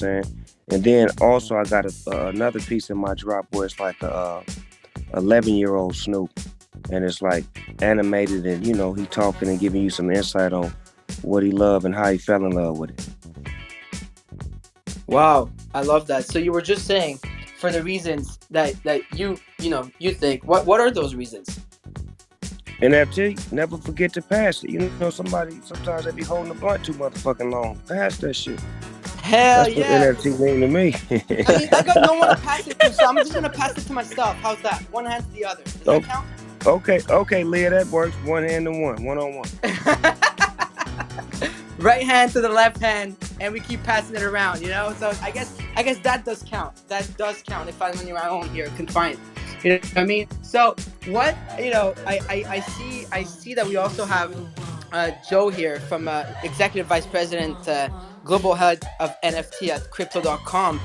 saying? And then also I got another piece in my drop where it's like a 11-year-old Snoop, and it's like animated, and he talking and giving you some insight on what he loved and how he fell in love with it. Wow, I love that. So you were just saying for the reasons that you think. What are those reasons? NFT, never forget to pass it. Sometimes they be holding the blunt too motherfucking long. Pass that shit. Hell That's what yeah! NFT mean to me. I mean, I got no one to pass it to, so I'm just gonna pass it to myself. How's that? One hand to the other. Does that count? Okay, Leah, that works. One hand to one on one. Right hand to the left hand, and we keep passing it around. So I guess that does count. That does count if I'm on your own here, confined. You know what I mean? So what I see that we also have Joe here from Executive Vice President, Global Head of NFT at Crypto.com.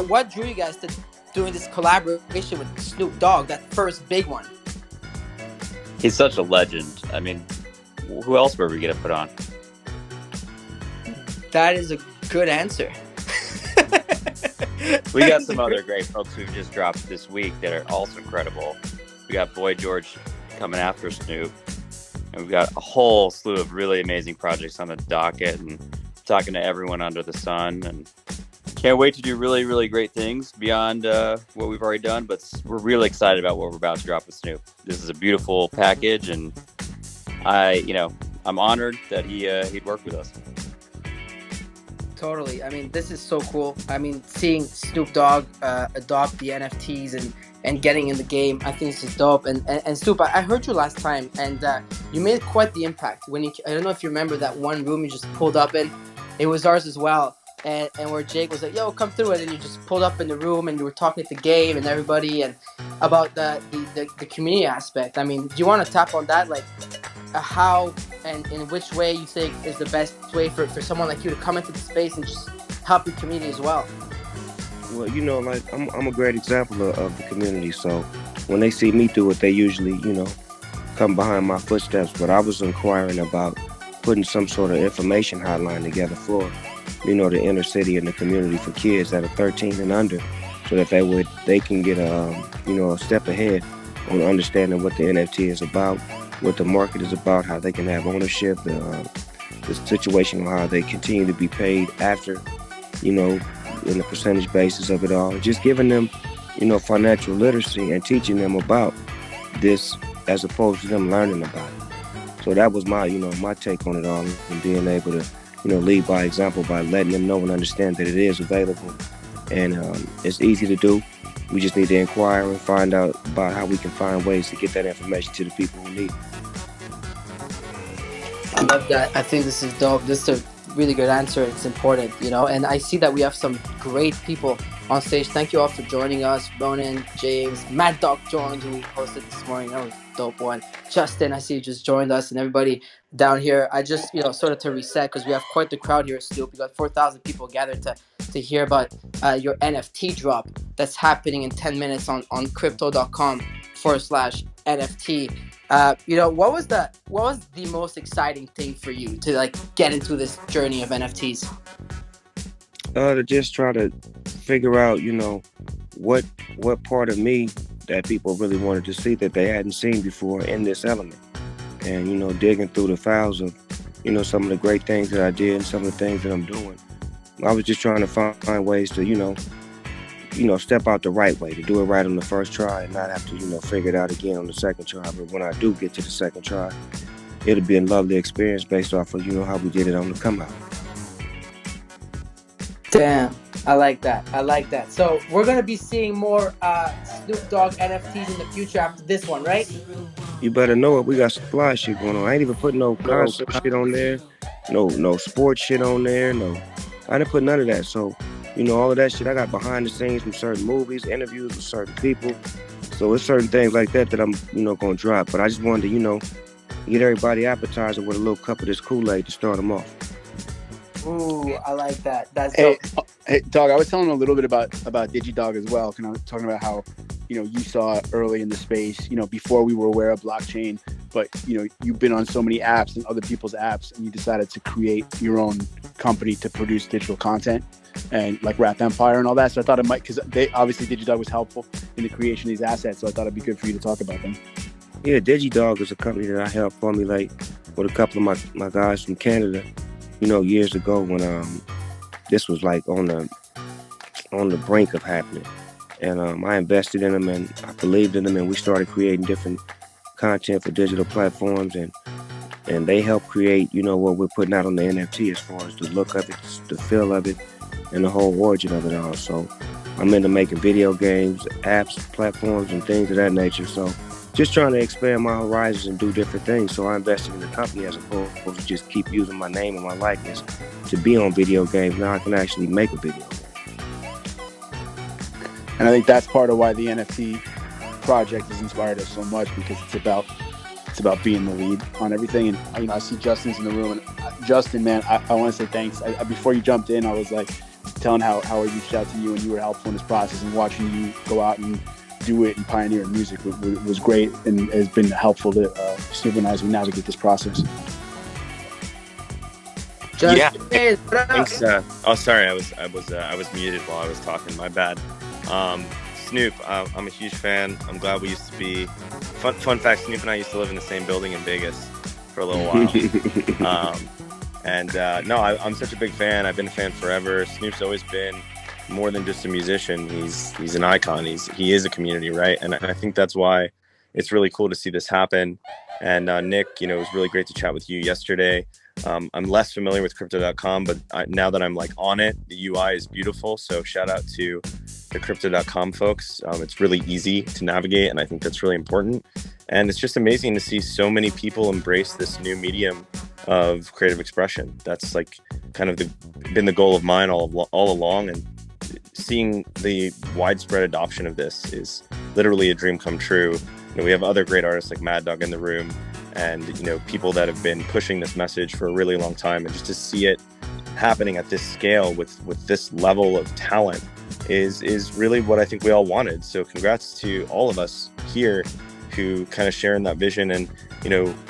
What drew you guys to doing this collaboration with Snoop Dogg, that first big one? He's such a legend. I mean, who else were we going to put on? That is a good answer. We got some other great folks who just dropped this week that are also incredible. We got Boy George coming after Snoop. And we've got a whole slew of really amazing projects on the docket and talking to everyone under the sun. And can't wait to do really, really great things beyond what we've already done. But we're really excited about what we're about to drop with Snoop. This is a beautiful package, and I'm honored that he'd work with us. Totally. I mean, this is so cool. I mean, seeing Snoop Dogg adopt the NFTs and getting in the game, I think this is dope. And Snoop, I heard you last time, and you made quite the impact. I don't know if you remember that one room you just pulled up in. It was ours as well. And where Jake was like, yo, come through. And then you just pulled up in the room, and you were talking at the game and everybody and about the community aspect. I mean, do you want to tap on that? Like, how and in which way you think is the best way for someone like you to come into the space and just help your community as well? Well, I'm a great example of the community. So when they see me do it, they usually, come behind my footsteps. But I was inquiring about putting some sort of information hotline together for, the inner city and the community for kids that are 13 and under, so that they can get a step ahead on understanding what the NFT is about, what the market is about, how they can have ownership, the situation of how they continue to be paid after, in the percentage basis of it all. Just giving them, financial literacy and teaching them about this as opposed to them learning about it. So that was my, my take on it all, and being able to, lead by example by letting them know and understand that it is available, and it's easy to do. We just need to inquire and find out about how we can find ways to get that information to the people who need it. I love that. I think this is dope. This is a really good answer. It's important, and I see that we have some great people on stage. Thank you all for joining us. Ronan, James, Mad Dog joined, who we hosted this morning. That was a dope one. Justin, I see you just joined us, and everybody down here. I just, sort of to reset, because we have quite the crowd here, Snoop. We got 4,000 people gathered to hear about your NFT drop that's happening in 10 minutes on crypto.com/NFT. What was the most exciting thing for you to get into this journey of NFTs? To just try to figure out, what part of me that people really wanted to see that they hadn't seen before in this element. And, digging through the files of, some of the great things that I did and some of the things that I'm doing. I was just trying to find ways to, step out the right way, to do it right on the first try and not have to, figure it out again on the second try. But when I do get to the second try, it'll be a lovely experience based off of, how we did it on the come out. Damn, I like that. So we're going to be seeing more Snoop Dogg NFTs in the future after this one, right? You better know it. We got some fly shit going on. I ain't even put no concert shit on there. No sports shit on there. No, I didn't put none of that. So, all of that shit I got behind the scenes from certain movies, interviews with certain people. So it's certain things like that I'm, going to drop. But I just wanted to, get everybody appetizer with a little cup of this Kool-Aid to start them off. Ooh, I like that. That's hey, Dog, I was telling a little bit about DigiDog as well. I was talking about how, you saw early in the space, before we were aware of blockchain, but you've been on so many apps and other people's apps, and you decided to create your own company to produce digital content and like Rap Empire and all that. So I thought it might, because they obviously DigiDog was helpful in the creation of these assets. So I thought it'd be good for you to talk about them. Yeah, DigiDog is a company that I helped formulate with a couple of my guys from Canada, years ago when this was like on the brink of happening. And I invested in them and I believed in them, and we started creating different content for digital platforms, and they helped create, what we're putting out on the NFT as far as the look of it, the feel of it, and the whole origin of it all. So I'm into making video games, apps, platforms, and things of that nature. So just trying to expand my horizons and do different things. So I invested in the company as opposed to just keep using my name and my likeness to be on video games. Now I can actually make a video game. And I think that's part of why the NFT project has inspired us so much, because it's about being the lead on everything. And I see Justin's in the room, and Justin, man, I want to say thanks. Before you jumped in, I was like telling how I reached out to you and you were helpful in this process, and watching you go out and do it and pioneer in music was great, and has been helpful to Snoop and I as we navigate this process. Justin, yeah, thanks. Sorry, I was muted while I was talking. My bad. Snoop, I'm a huge fan. I'm glad we used to be. Fun fact: Snoop and I used to live in the same building in Vegas for a little while. I'm such a big fan. I've been a fan forever. Snoop's always been more than just a musician. He's an icon. He is a community, right? And I think that's why it's really cool to see this happen. And Nick, it was really great to chat with you yesterday. I'm less familiar with Crypto.com, but now that I'm like on it, the UI is beautiful. So shout out to the Crypto.com folks. It's really easy to navigate, and I think that's really important. And it's just amazing to see so many people embrace this new medium of creative expression. That's like kind of been the goal of mine all along. And seeing the widespread adoption of this is literally a dream come true. We have other great artists like Mad Dog in the room, and people that have been pushing this message for a really long time, and just to see it happening at this scale with this level of talent is really what I think we all wanted. So congrats to all of us here who kind of share in that vision, and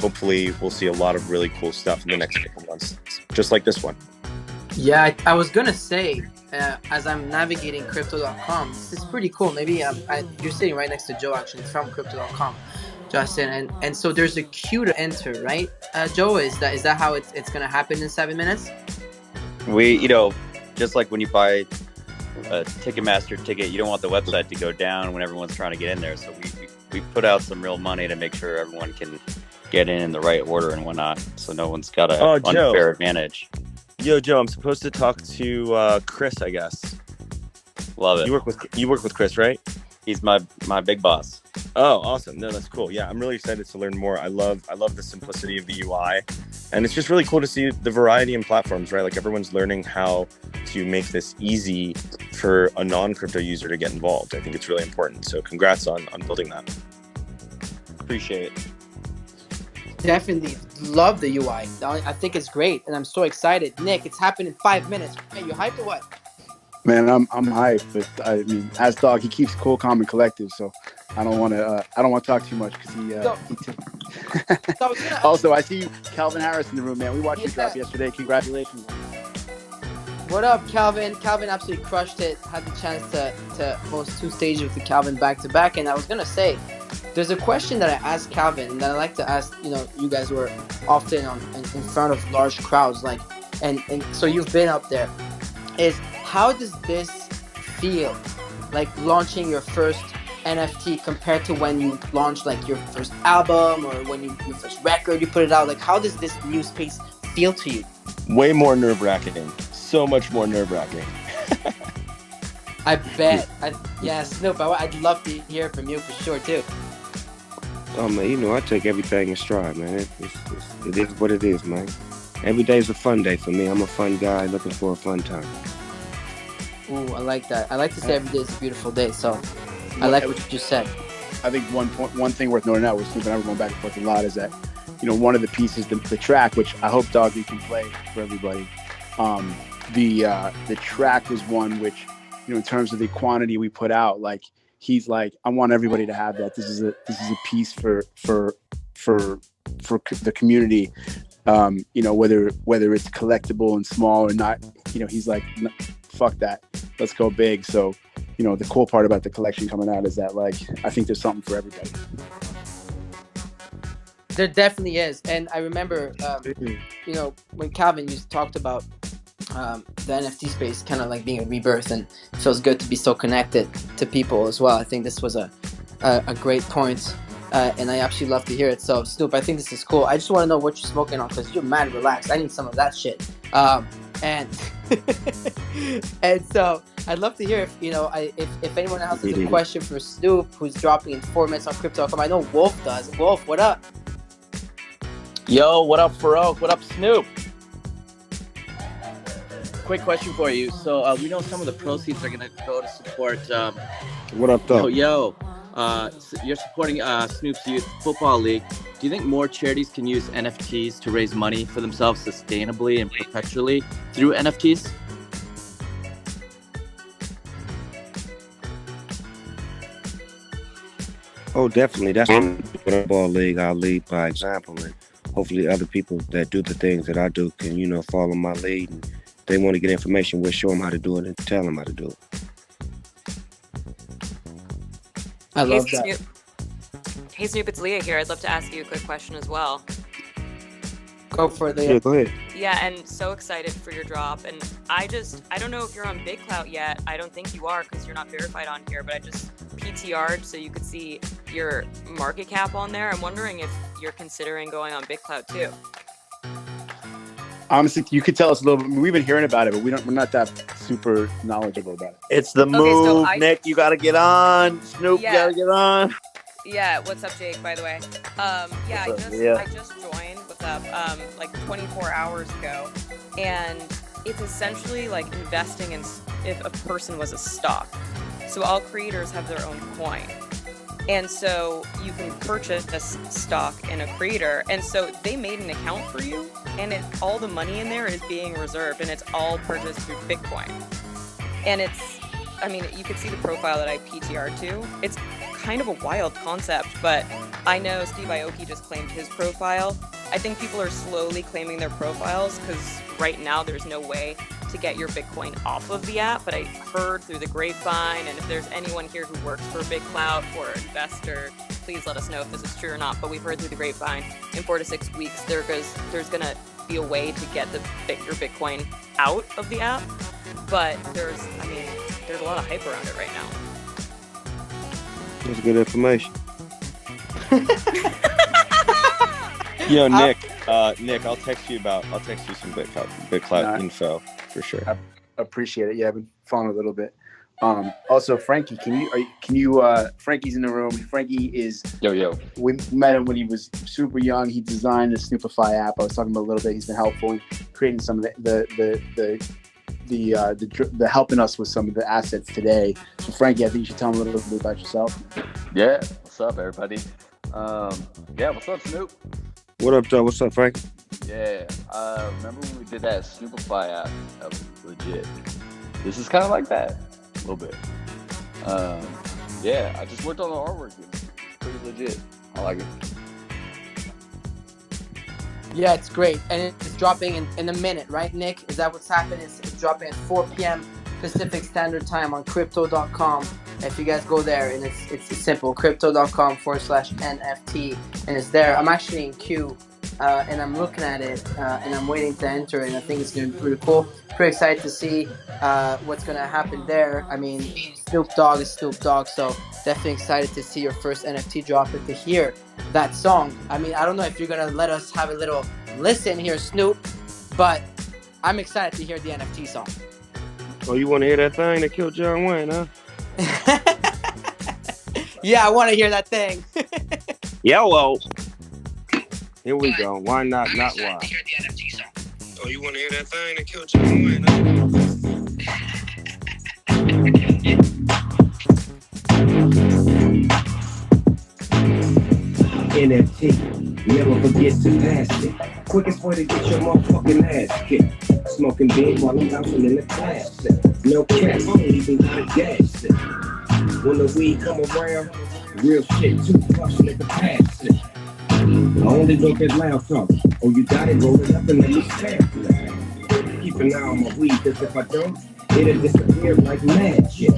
hopefully we'll see a lot of really cool stuff in the next couple months, just like this one. Yeah, I was gonna say, as I'm navigating Crypto.com, this is pretty cool. Maybe you're sitting right next to Joe, actually, from Crypto.com, Justin, and so there's a queue to enter, right? Joe, is that how it's gonna happen in 7 minutes? We, just like when you buy a Ticketmaster ticket, you don't want the website to go down when everyone's trying to get in there. So we put out some real money to make sure everyone can get in the right order and whatnot, so no one's got an unfair advantage. Yo, Joe, I'm supposed to talk to Chris, I guess. Love it. You work with Chris, right? He's my big boss. Oh, awesome. No, that's cool. Yeah, I'm really excited to learn more. I love the simplicity of the UI. And it's just really cool to see the variety in platforms, right? Like everyone's learning how to make this easy for a non-crypto user to get involved. I think it's really important. So congrats on building that. Appreciate it. Definitely love the UI. I think it's great, and I'm so excited. Nick, it's happening in 5 minutes. Hey, you hyped or what? Man, I'm hyped, but I mean, as Dog, he keeps cool, calm, and collective. So I don't want to talk too much because he. Also, I see you, Calvin Harris, in the room, man. We watched you drop yesterday. Congratulations. What up, Calvin? Calvin absolutely crushed it. Had the chance to host 2 stages with the Calvin back to back, and I was gonna say, there's a question that I asked Calvin, and that I like to ask. You guys were often in front of large crowds, like, and so you've been up there. Is how does this feel, like launching your first NFT compared to when you launched like your first album or when your first record you put it out? Like, how does this new space feel to you? Way more nerve-wracking. So much more nerve-wracking. I bet. Snoop, I'd love to hear from you for sure too. Oh man, I take everything in stride, man. It is what it is, man. Every day is a fun day for me. I'm a fun guy looking for a fun time. Ooh, I like that. I like to say every day is a beautiful day. So I like what you just said. I think one thing worth noting out, we're Snoop and I were going back and forth a lot, is that one of the pieces, the track, which I hope Dog you can play for everybody. The track was one which, in terms of the quantity we put out, like he's like, I want everybody to have that. This is a piece for the community. Whether it's collectible and small or not, he's like, fuck that, let's go big. So, the cool part about the collection coming out is that, like, I think there's something for everybody. There definitely is. And I remember, when Calvin talked about the NFT space kind of like being a rebirth, and it feels good to be so connected to people as well. I think this was a great point. And I actually love to hear it. So, Snoop, I think this is cool. I just want to know what you're smoking on, because you're mad relaxed. I need some of that shit. And and so I'd love to hear if anyone else has a question for Snoop, who's dropping in 4 minutes on Crypto.com. I know Wolf does. Wolf, what up? Yo, what up, Farouk? What up, Snoop? Quick question for you. So we know some of the proceeds are going to go to support. What up, though? Yo. You're supporting Snoop's Youth Football League. Do you think more charities can use NFTs to raise money for themselves sustainably and perpetually through NFTs? Oh, definitely. That's the football league. I'll lead by example, and hopefully other people that do the things that I do can, follow my lead. And if they want to get information, we'll show them how to do it and tell them how to do it. I love that. Hey Snoop, it's Leah here. I'd love to ask you a quick question as well. Go for it, Leah. Yeah, go ahead. Yeah, and so excited for your drop. And I don't know if you're on Big Clout yet. I don't think you are because you're not verified on here, but I just PTR'd so you could see your market cap on there. I'm wondering if you're considering going on Big Clout too. Honestly, you could tell us a little bit. We've been hearing about it, but we're not that super knowledgeable about it. It's the move, Nick. You got to get on. Snoop, you got to get on. Yeah, what's up, Jake, by the way? I just joined, what's up, like 24 hours ago, and it's essentially like investing in if a person was a stock. So all creators have their own coin. And so you can purchase this stock in a creator. And so they made an account for you, and all the money in there is being reserved, and it's all purchased through Bitcoin. And you can see the profile that I PTR'd to. It's kind of a wild concept, but I know Steve Aoki just claimed his profile. I think people are slowly claiming their profiles because right now there's no way to get your Bitcoin off of the app, but I heard through the grapevine, and if there's anyone here who works for Big Clout or an investor, please let us know if this is true or not, but we've heard through the grapevine in 4 to 6 weeks there's going to be a way to get your Bitcoin out of the app, but there's a lot of hype around it right now. That's good information. Yo, Nick, I'll text you some Big Clout info for sure. I appreciate it. Yeah, I've been following a little bit. Also, Frankie, can you Frankie's in the room. Frankie is yo. We met him when he was super young. He designed the Snoopify app. I was talking about a little bit. He's been helpful in creating some of the helping us with some of the assets today. So Frankie, I think you should tell him a little bit about yourself. Yeah, what's up, everybody? What's up, Snoop? What up, though? What's up, Frank? Yeah, remember when we did that Snoopify app? That was legit. This is kind of like that, a little bit. I just worked on the artwork. It's pretty legit. I like it. Yeah, it's great. And it's dropping in a minute, right, Nick? Is that what's happening? It's dropping at 4 p.m. Pacific Standard Time on Crypto.com. If you guys go there, and it's simple, Crypto.com/NFT, and it's there. I'm actually in queue, and I'm looking at it, and I'm waiting to enter, and I think it's going to be pretty cool. Pretty excited to see what's going to happen there. I mean, Snoop Dogg is Snoop Dogg, so definitely excited to see your first NFT drop and to hear that song. I mean, I don't know if you're going to let us have a little listen here, Snoop, but I'm excited to hear the NFT song. Oh, you want to hear that thing that killed John Wayne, huh? Yeah, I want to hear that thing. Yellow. Here we go. Why not? Not why. Oh, you want to hear that thing that killed John Wayne, huh? NFT, never forget to pass it. Quickest way to get your motherfucking ass kicked. Smoking beans while I'm bouncing in the class. No caps, I don't even got a gas. When the weed come around, real shit, too flush, nigga, pass it. I only look at loud talk. Oh, you got it, roll it up and let me stab you. Keep an eye on my weed, cause if I don't, it'll disappear like magic.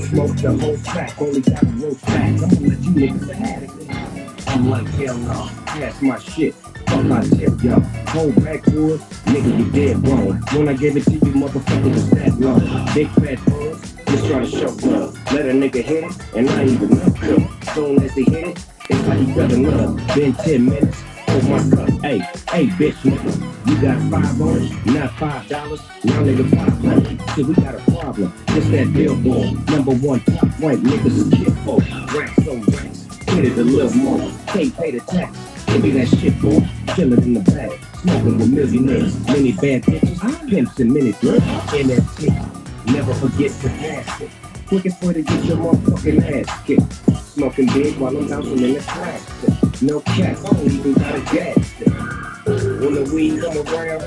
Smoke the whole sack, only got a roast back. I'm gonna let you niggas have it. I'm like, hell no, pass my shit. Fuck I tell y'all, hold backwood, nigga, you dead wrong. When I gave it to you, motherfucker, was that long. Big fat buzz, just try to show love. Let a nigga hit it, and I ain't even know. Soon as he hit it, it's like he fell in love. Been 10 minutes, oh my cup. Hey, bitch, nigga, you got $5 on it, not $5. Now nigga 500. See, we got a problem. Just that billboard, #1 top rank, niggas is kid folk. Racks on racks, hit it a little more. Can't pay the tax. Give me that shit, boy. Chillin' in the back, smoking with millionaires, many bad bitches, pimps and many girls. NFT, never forget to pass it. Quickest way to get your motherfucking ass kicked. Smoking big while I'm bouncing in the plastic. No cap, I don't even got a gas stick. When the weed come around,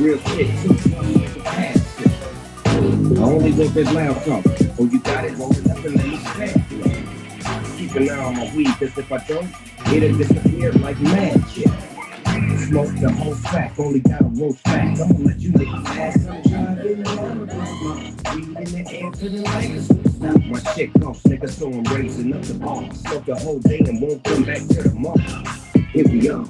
real shit, too pass it. I only look at loud talk. Oh, you got it, roll it up and let me stab you. Keep an eye on my weed, cause if I don't, it'll disappear like magic. Smoke the whole sack, only got a roast back. I'm gonna let you niggas pass some driving. Weed in the air to the lights. My shit costs, nigga, so I'm raising up the bar. Smoke the whole day and won't come back to the mall. Here we are,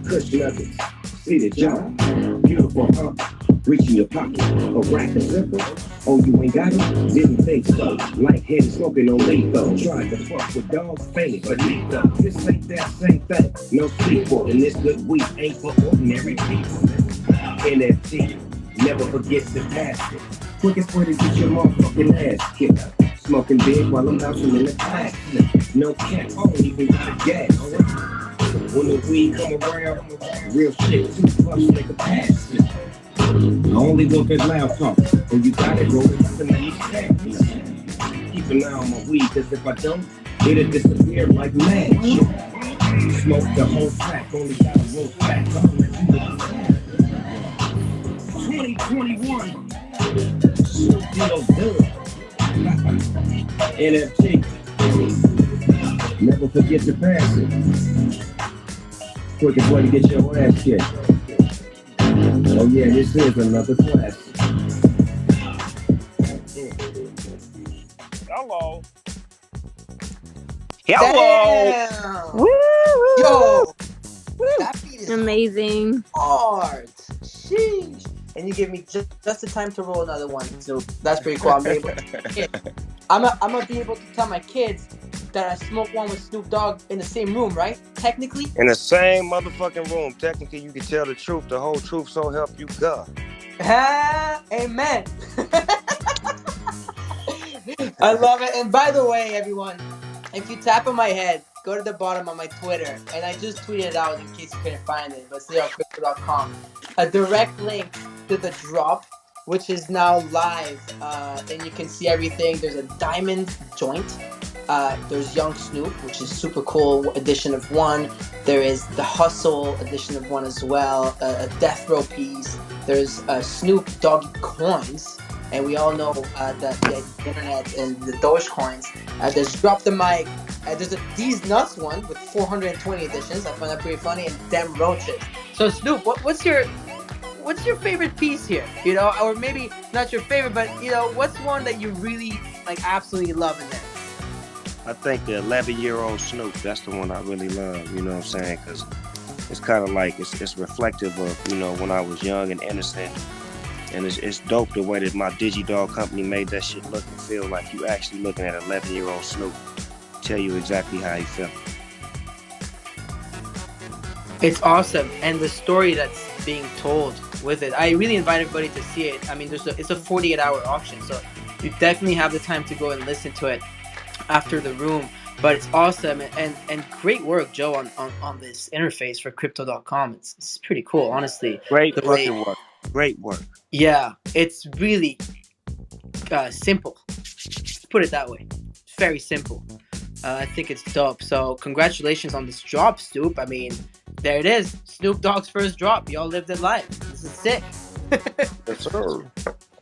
kush nuggets, see the job. Beautiful, huh? Reach in your pocket, a rack of zipper. Oh, you ain't got it? Didn't think so. Light-headed smoking on lethal. Tried to fuck with dogs, fainted, but lethal. This ain't that same thing. No sequel, and this good weed ain't for ordinary people. NFT, never forget to pass it. Quickest way to get your motherfucking ass kicked. Smoking big while I'm bouncing in the plastic. No cap, I don't even got a gas. When the weed come around, real shit, too much, nigga, pass it. I only look at loud talk. Oh, you got it, roll it up and let me stab you. Keep an eye on my weed, cause if I don't, it'll disappear like magic. Smoke the whole sack, only got a roast back. I'm gonna let you niggas have it. 2021, Snoop Dogg, NFT, never forget to pass it. Quickest way to get your ass kicked. Oh yeah, this is another classic. Hello. Damn. Woo, Yo, that beat is amazing. hard. Sheesh. And you give me just the time to roll another one. So that's pretty cool. I'm gonna be able to tell my kids that I smoked one with Snoop Dogg in the same room, right? Technically. In the same motherfucking room, technically you can tell the truth, the whole truth, so help you God. Amen. I love it. And by the way, everyone, if you tap on my head, go to the bottom of my Twitter, and I just tweeted it out in case you couldn't find it, but it's there on crypto.com. A direct link to the drop, which is now live, and you can see everything. There's a diamond joint. There's Young Snoop, which is super cool edition of one. There is the Hustle edition of one as well, a Death Row piece. There's Snoop Dogg coins, and we all know the internet and the Dogecoins. There's Drop the Mic. There's a These Nuts one with 420 editions. I find that pretty funny. And Dem Roaches. So Snoop, what's your favorite piece here? You know, or maybe not your favorite, but you know, what's one that you really like, absolutely love in there? I think the 11-year-old Snoop, that's the one I really love, you know what I'm saying? Because it's kind of like, it's reflective of, you know, when I was young and innocent. And it's dope the way that my DigiDog company made that shit look and feel like you actually looking at 11-year-old Snoop. Tell you exactly how he felt. It's awesome. And the story that's being told with it, I really invite everybody to see it. I mean, it's a 48-hour auction, so you definitely have the time to go and listen to it after the room. But it's awesome, and great work, Joe, on this interface for crypto.com. It's pretty cool, honestly. Great fucking work. Great work. Yeah, it's really simple. Let's put it that way. It's very simple. I think it's dope. So congratulations on this drop, Snoop. I mean, there it is. Snoop Dogg's first drop. Y'all lived it live. This is sick. Yes, sir.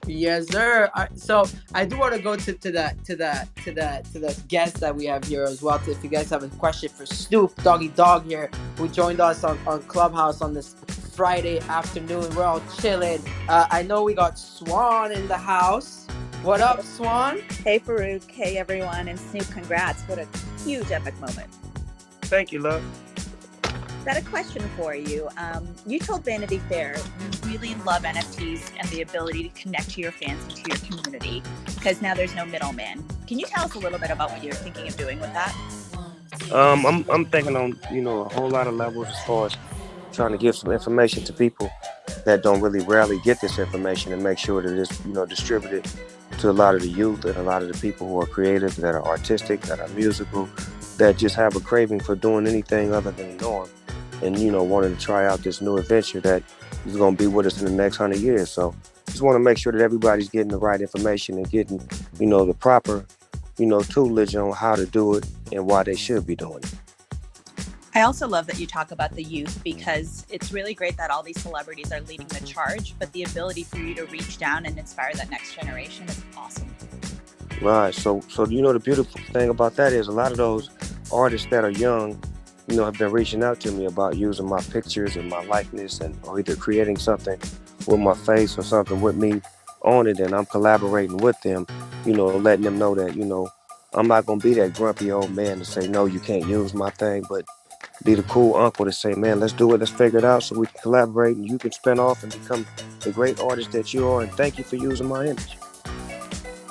Yes, sir. So I do want to go to the guest that we have here as well. If you guys have a question for Snoop Doggy Dog here, who joined us on Clubhouse on this Friday afternoon, we're all chilling. I know we got Swan in the house. What up, Swan? Hey, Farouk. Hey, everyone. And Snoop, congrats. What a huge epic moment. Thank you, love. Got a question for you. You told Vanity Fair you really love NFTs and the ability to connect to your fans and to your community because now there's no middleman. Can you tell us a little bit about what you're thinking of doing with that? I'm thinking on a whole lot of levels as far as trying to give some information to people that don't really rarely get this information and make sure that it's distributed to a lot of the youth and a lot of the people who are creative, that are artistic, that are musical, that just have a craving for doing anything other than the norm, and wanting to try out this new adventure that is going to be with us in the next 100 years. So just want to make sure that everybody's getting the right information and getting the proper tutelage on how to do it and why they should be doing it. I also love that you talk about the youth because it's really great that all these celebrities are leading the charge, but the ability for you to reach down and inspire that next generation is awesome. Right. So the beautiful thing about that is a lot of those artists that are young, have been reaching out to me about using my pictures and my likeness or either creating something with my face or something with me on it, and I'm collaborating with them, letting them know that, I'm not going to be that grumpy old man to say, no, you can't use my thing, but be the cool uncle to say, man, let's do it, let's figure it out so we can collaborate and you can spin off and become the great artist that you are, and thank you for using my image.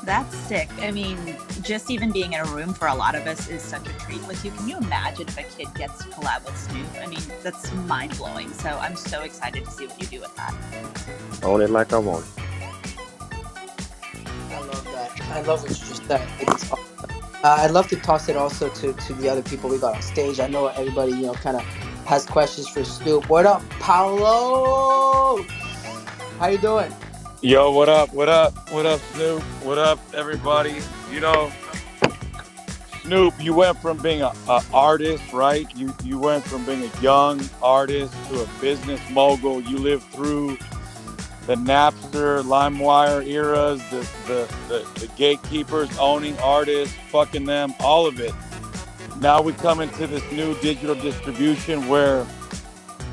That's sick. I mean, just even being in a room for a lot of us is such a treat with you. Can you imagine if a kid gets to collab with Snoop? I mean, that's mind-blowing. So I'm so excited to see what you do with that. Own it like I want it. I love that. I love what you just said. It's awesome. I'd love to toss it also to the other people we got on stage. I know everybody, kind of has questions for Snoop. What up, Paolo? How you doing? Yo, what up? What up? What up, Snoop? What up, everybody? Snoop, you went from being a artist, right? You went from being a young artist to a business mogul. You lived through the Napster, LimeWire eras, the gatekeepers owning artists, fucking them, all of it. Now we come into this new digital distribution where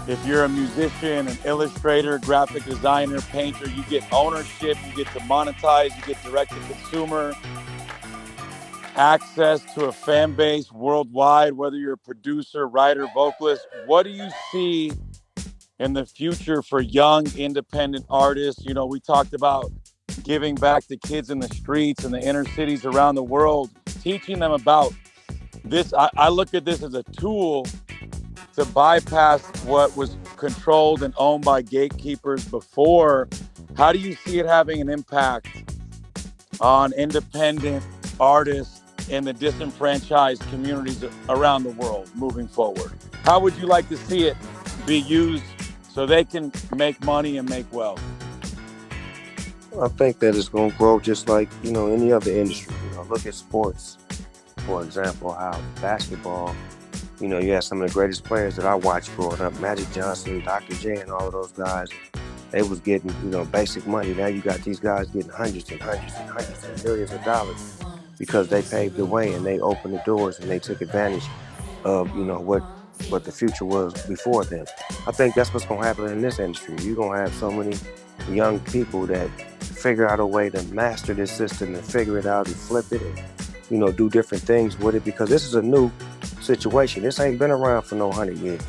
if you're a musician, an illustrator, graphic designer, painter, you get ownership, you get to monetize, you get direct-to-consumer access to a fan base worldwide, whether you're a producer, writer, vocalist. What do you see in the future for young independent artists? We talked about giving back to kids in the streets and the inner cities around the world, teaching them about this. I look at this as a tool to bypass what was controlled and owned by gatekeepers before. How do you see it having an impact on independent artists in the disenfranchised communities around the world moving forward? How would you like to see it be used so they can make money and make wealth? I think that it's going to grow just like, any other industry. Look at sports, for example, how basketball, you have some of the greatest players that I watched growing up, Magic Johnson, Dr. J, and all of those guys. They was getting, basic money. Now you got these guys getting hundreds and hundreds and hundreds of millions of dollars because they paved the way and they opened the doors and they took advantage of, what the future was before them. I think that's what's going to happen in this industry. You're going to have so many young people that figure out a way to master this system and figure it out and flip it and, do different things with it, because this is a new situation. This ain't been around for no 100 years.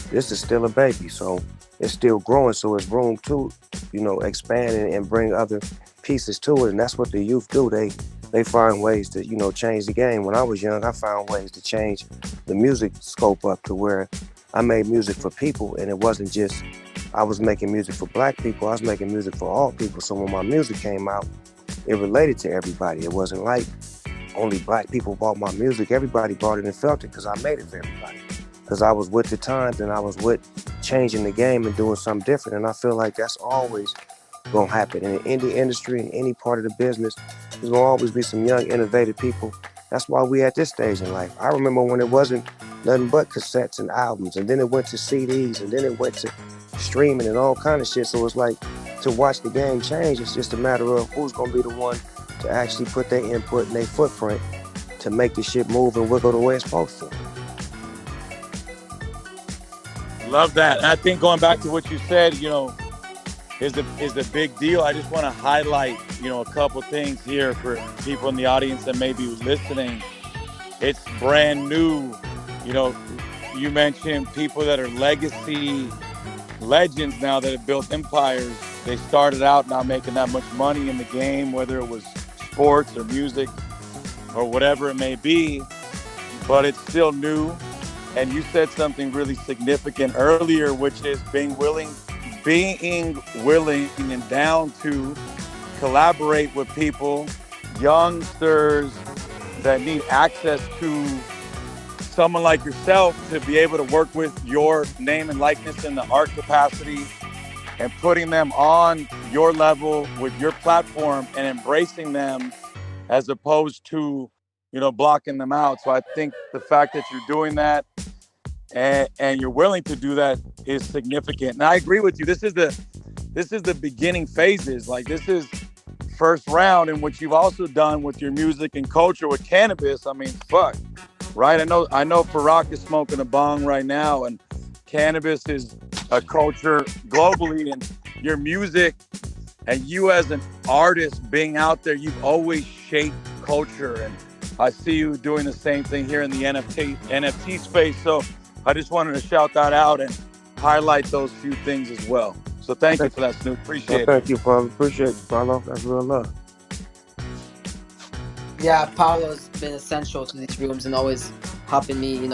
This is still a baby, so it's still growing, so it's room to, expand and bring other pieces to it, and that's what the youth do. They find ways to, change the game. When I was young, I found ways to change the music scope up to where I made music for people, and it wasn't just I was making music for black people. I was making music for all people. So when my music came out, it related to everybody. It wasn't like only black people bought my music. Everybody bought it and felt it because I made it for everybody. Because I was with the times and I was with changing the game and doing something different. And I feel like that's always going to happen. In the indie industry, in any part of the business, there's going to always be some young, innovative people. That's why we at this stage in life. I remember when it wasn't nothing but cassettes and albums, and then it went to CDs, and then it went to streaming and all kind of shit. So it's like to watch the game change. It's just a matter of who's gonna be the one to actually put their input and their footprint to make the shit move and wiggle the way it's supposed to. Love that. And I think going back to what you said, is the big deal. I just want to highlight, a couple things here for people in the audience that may be listening. It's brand new. You mentioned people that are legacy legends now that have built empires. They started out not making that much money in the game, whether it was sports or music or whatever it may be, but it's still new. And you said something really significant earlier, which is being willing and down to collaborate with people, youngsters that need access to someone like yourself to be able to work with your name and likeness in the art capacity and putting them on your level with your platform and embracing them as opposed to, blocking them out. So I think the fact that you're doing that and you're willing to do that is significant. And I agree with you. This is the beginning phases. Like, this is first round, and what you've also done with your music and culture with cannabis. I mean, fuck, right? I know Farak is smoking a bong right now, and cannabis is a culture globally, and your music and you as an artist being out there, you've always shaped culture. And I see you doing the same thing here in the NFT space. So I just wanted to shout that out and highlight those few things as well. So thank you for that, Snoop. Appreciate it. Thank you, Paulo. Appreciate you, Paulo. That's real love. Yeah, Paulo's been essential to these rooms and always helping me, and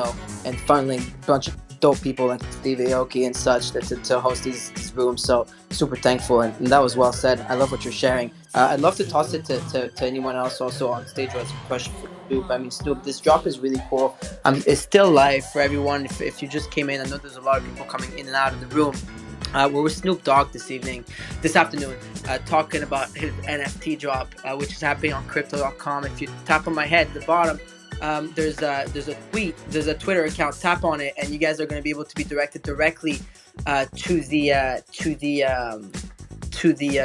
funneling a bunch of dope people like Steve Aoki and such to host these rooms. So super thankful, and that was well said. I love what you're sharing. I'd love to toss it to anyone else also on stage who has a question for Snoop. I mean, Snoop, this drop is really cool. It's still live for everyone. If you just came in, I know there's a lot of people coming in and out of the room. We're with Snoop Dogg this afternoon, talking about his NFT drop, which is happening on crypto.com. If you tap on my head at the bottom, there's a Twitter account. Tap on it, and you guys are going to be able to be directed directly to the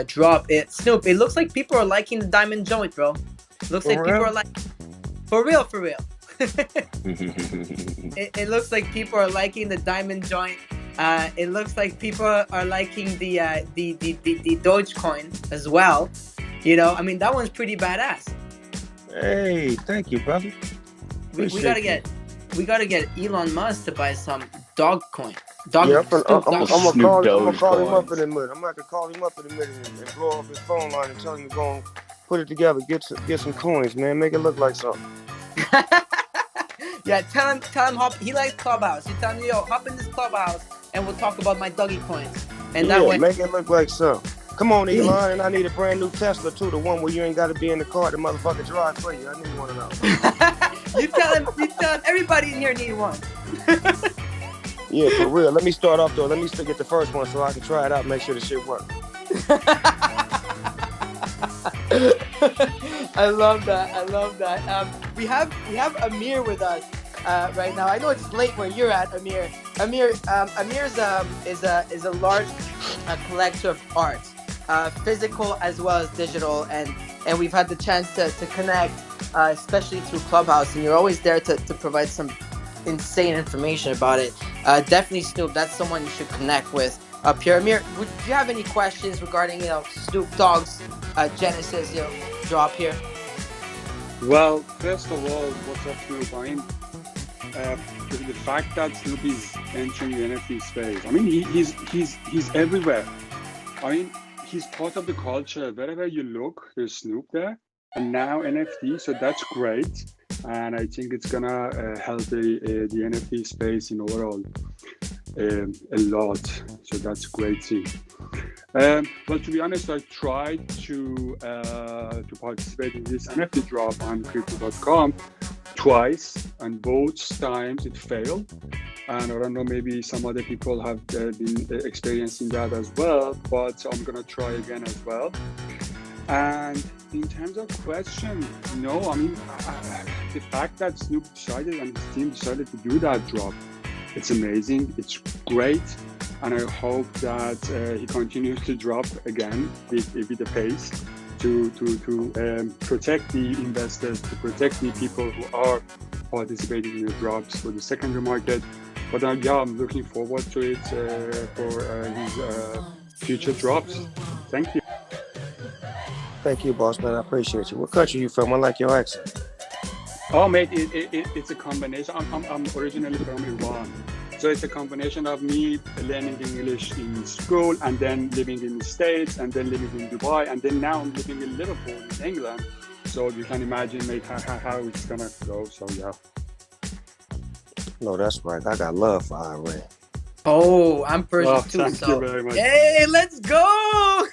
drop. Snoop, it looks like people are liking the diamond joint, bro. It looks like people are like for real. It looks like people are liking the diamond joint. It looks like people are liking the Dogecoin as well. I mean, that one's pretty badass. Hey, thank you, brother. We gotta get Elon Musk to buy some Dogecoin. Yeah, I'm gonna call him up in a minute. I'm gonna have to call him up in a minute and blow up his phone line and tell him to go and put it together, get some coins, man. Make it look like something. Yeah, tell him hop. He likes Clubhouse. You tell him, yo, hop in this Clubhouse and we'll talk about my Dougie coins. And that way, make it look like something. Come on, Elon, and I need a brand new Tesla too, the one where you ain't got to be in the car, the motherfucker drive for you. I need one of those. You tell him. Everybody in here need one. Yeah, for real. Let me start off though. Let me get the first one so I can try it out, and make sure the shit works. I love that. We have Amir with us right now. I know it's late where you're at, Amir. Amir is a large collector of art, physical as well as digital, and we've had the chance to connect, especially through Clubhouse. And you're always there to provide some insane information about it. Definitely, Snoop. That's someone you should connect with up here. Amir, would you have any questions regarding Snoop Dogg's Genesis drop here? Well, first of all, what's up, Snoop? I mean, the fact that Snoop is entering the NFT space. I mean, he's everywhere. I mean, he's part of the culture. Wherever you look, there's Snoop there, and now NFT. So that's great, and I think it's gonna help the NFT space in overall a lot. So that's a great thing. Well, to be honest, I tried to participate in this NFT drop on crypto.com twice, and both times it failed. And I don't know, maybe some other people have been experiencing that as well, but I'm gonna try again as well. And in terms of question, no, I mean, the fact that Snoop decided and his team decided to do that drop, it's amazing, it's great. and I hope that he continues to drop again with the pace to protect the investors, to protect the people who are participating in the drops for the secondary market. But yeah, I'm looking forward to it for his future drops. Thank you. Thank you, boss man. I appreciate you. What country you from? I like your accent. Oh, mate, it's a combination. I'm originally from Iran. So it's a combination of me learning English in school and then living in the States and then living in Dubai and then now I'm living in Liverpool in England. So you can imagine, mate, how it's going to go. So, yeah. No, that's right. I got love for Iran. Oh, I'm Persian too. Thank so you very much. Hey, let's go!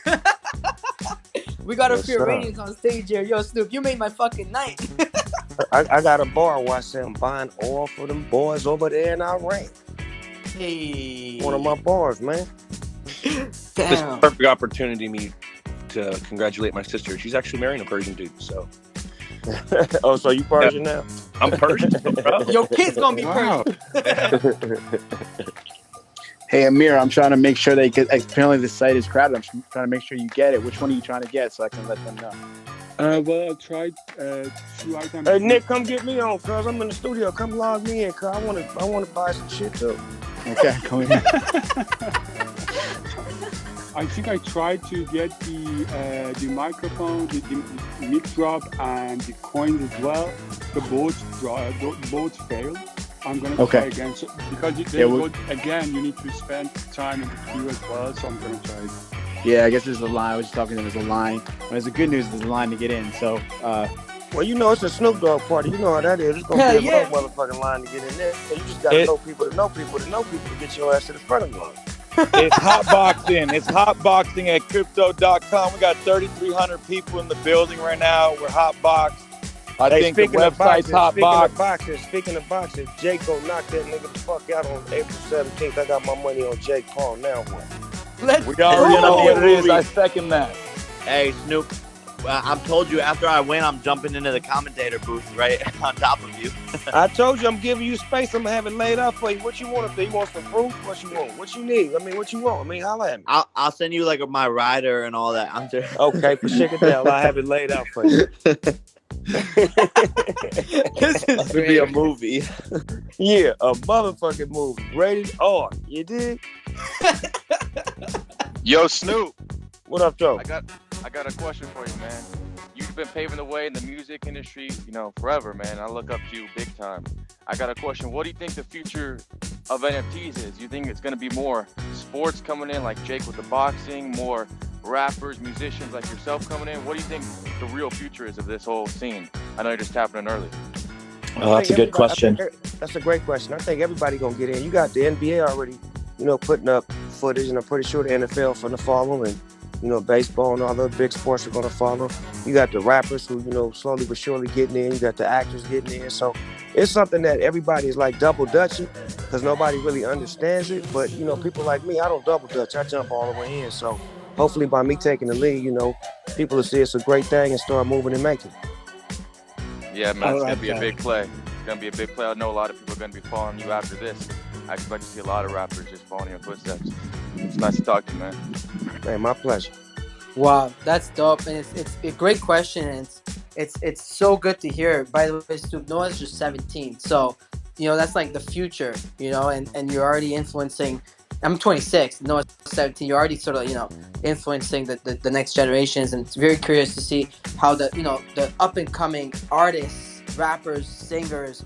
We got a Yes, few sir. Iranians on stage here. Yo, Snoop, you made my fucking night. I got a bar where I say I'm buying oil for them boys over there in Iran. Hey. One of my bars, man. This is a perfect opportunity to congratulate my sister. She's actually marrying a Persian dude, so. Oh, so you Persian now? I'm Persian, bro. Your kid's gonna be Wow. Persian. Hey, Amir, I'm trying to make sure they get. Apparently, the site is crowded. I'm trying to make sure you get it. Which one are you trying to get so I can let them know? Well, I tried 2 items. Hey, Nick, come get me on, cuz I'm in the studio. Come log me in, cuz I want to buy some shit, too. Okay, come in. I think I tried to get the microphone, the mic drop, and the coins as well. The both failed. I'm gonna try again. So, because again, you need to spend time in the queue as well. So I'm gonna try it. Yeah, I guess there's a line. I was just talking to them. There's a line. But there's the good news. There's a line to get in. So, well, you know, it's a Snoop Dogg party. You know how that is. It's gonna be a motherfucking line to get in there. So you just gotta know people to know people to know people to get your ass to the front of the line. It's hotboxing. It's hotboxing at crypto.com. We got 3,300 people in the building right now. We're hotboxed. I think the website's hotboxed. Speaking of boxing, Jake gonna knock that nigga the fuck out on April 17th. I got my money on Jake Paul now. What? We already know what it is. I second that. Hey, Snoop, I told you after I win, I'm jumping into the commentator booth right on top of you. I told you I'm giving you space. I'm gonna have it laid out for you. What you want? You want some fruit? What you want? What you need? I mean, what you want? I mean, holla at me. I'll send you like my rider and all that. Okay, for Chickadell, I'll have it laid out for you. This would be a movie. Yeah, a motherfucking movie. Rated R. You dig? Yo, Snoop. What up, Joe? I got a question for you, man. You've been paving the way in the music industry, forever, man. I look up to you big time. I got a question. What do you think the future of NFTs is? You think it's going to be more sports coming in, like Jake with the boxing, more rappers, musicians like yourself coming in? What do you think the real future is of this whole scene? I know you're just tapping in early. Oh, that's a good question. That's a great question. I think everybody going to get in. You got the NBA already, putting up footage, and I'm pretty sure the NFL finna follow, and baseball and all the big sports are going to follow. You got the rappers who, slowly but surely getting in. You got the actors getting in. So it's something that everybody is like double dutching because nobody really understands it. But, people like me, I don't double dutch. I jump all the way in. So hopefully by me taking the lead, people will see it's a great thing and start moving and making. Yeah, man, it's going to be a big play. It's going to be a big play. I know a lot of people are going to be following you after this. I expect to see a lot of rappers just following your footsteps. It's nice to talk to you, man. Hey, my pleasure. Wow, that's dope, and it's a great question, and it's so good to hear. By the way, Snoop, Noah's just 17, so that's like the future, and you're already influencing. I'm 26, Noah's 17. You're already sort of influencing the next generations, and it's very curious to see how the up and coming artists, rappers, singers,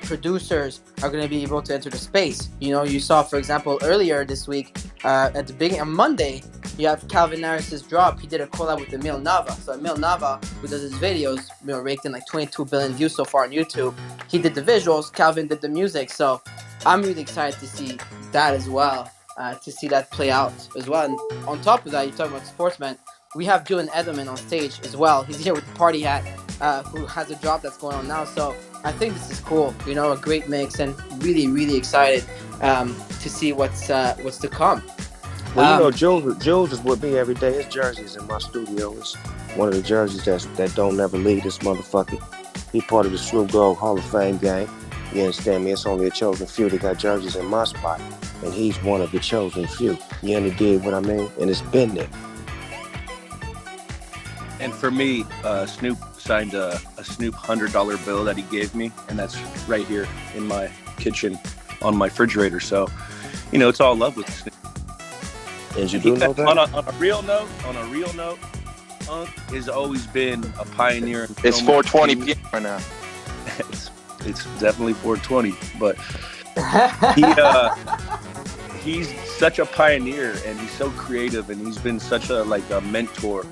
producers are going to be able to enter the space. You saw, for example, earlier this week at the beginning on Monday, you have Calvin Harris's drop. He did a collab with Emil Nava. So Emil Nava, who does his videos, raked in like 22 billion views so far on YouTube. He did the visuals. Calvin did the music. So I'm really excited to see that as well. To see that play out as well. And on top of that, you're talking about sportsmen. We have Julian Edelman on stage as well. He's here with the party hat, who has a drop that's going on now. So I think this is cool. A great mix, and really, really excited to see what's to come. Well, Jules is with me every day. His jersey's in my studio. It's one of the jerseys that don't never leave this motherfucker. He part of the Snoop Dogg Hall of Fame gang. You understand me? It's only a chosen few that got jerseys in my spot. and he's one of the chosen few. You understand what I mean? And it's been there. And for me, Snoop signed a Snoop $100 bill that he gave me, and that's right here in my kitchen on my refrigerator. So, it's all love with Snoop. And you do know that? On a real note, Unc has always been a pioneer. It's 4:20 p.m. right now. It's definitely 4:20, but he's such a pioneer, and he's so creative, and he's been such a mentor.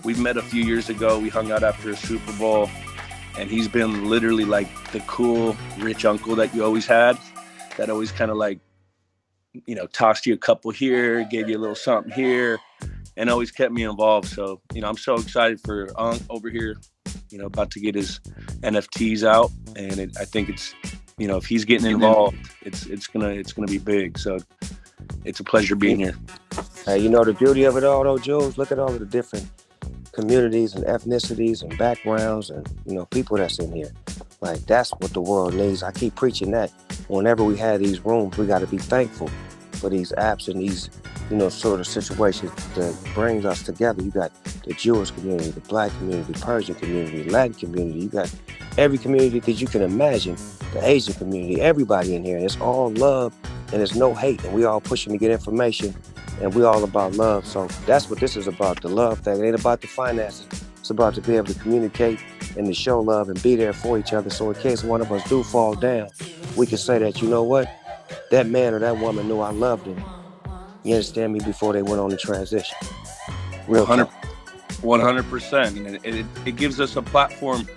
We met a few years ago. We hung out after a Super Bowl, and he's been literally like the cool, rich uncle that you always had, that always kind of tossed you a couple here, gave you a little something here, and always kept me involved. So, I'm so excited for Unc over here, about to get his NFTs out, and I think it's, if he's getting involved, it's gonna be big. So, it's a pleasure being here. Hey, the beauty of it all, though, Jules. Look at all of the different communities and ethnicities and backgrounds and people that's in here. Like, that's what the world needs. I keep preaching that. Whenever we have these rooms, we got to be thankful for these apps and these sort of situations that brings us together. You got the Jewish community, the Black community, the Persian community, Latin community. You got every community that you can imagine, the Asian community, everybody in here. And it's all love and there's no hate, and we all pushing to get information, and we all about love. So that's what this is about, the love thing. It ain't about the finances. It's about to be able to communicate and to show love and be there for each other. So in case one of us do fall down, we can say that, you know what? That man or that woman knew I loved him. You understand me? Before they went on the transition. Real 100%. And it gives us a platform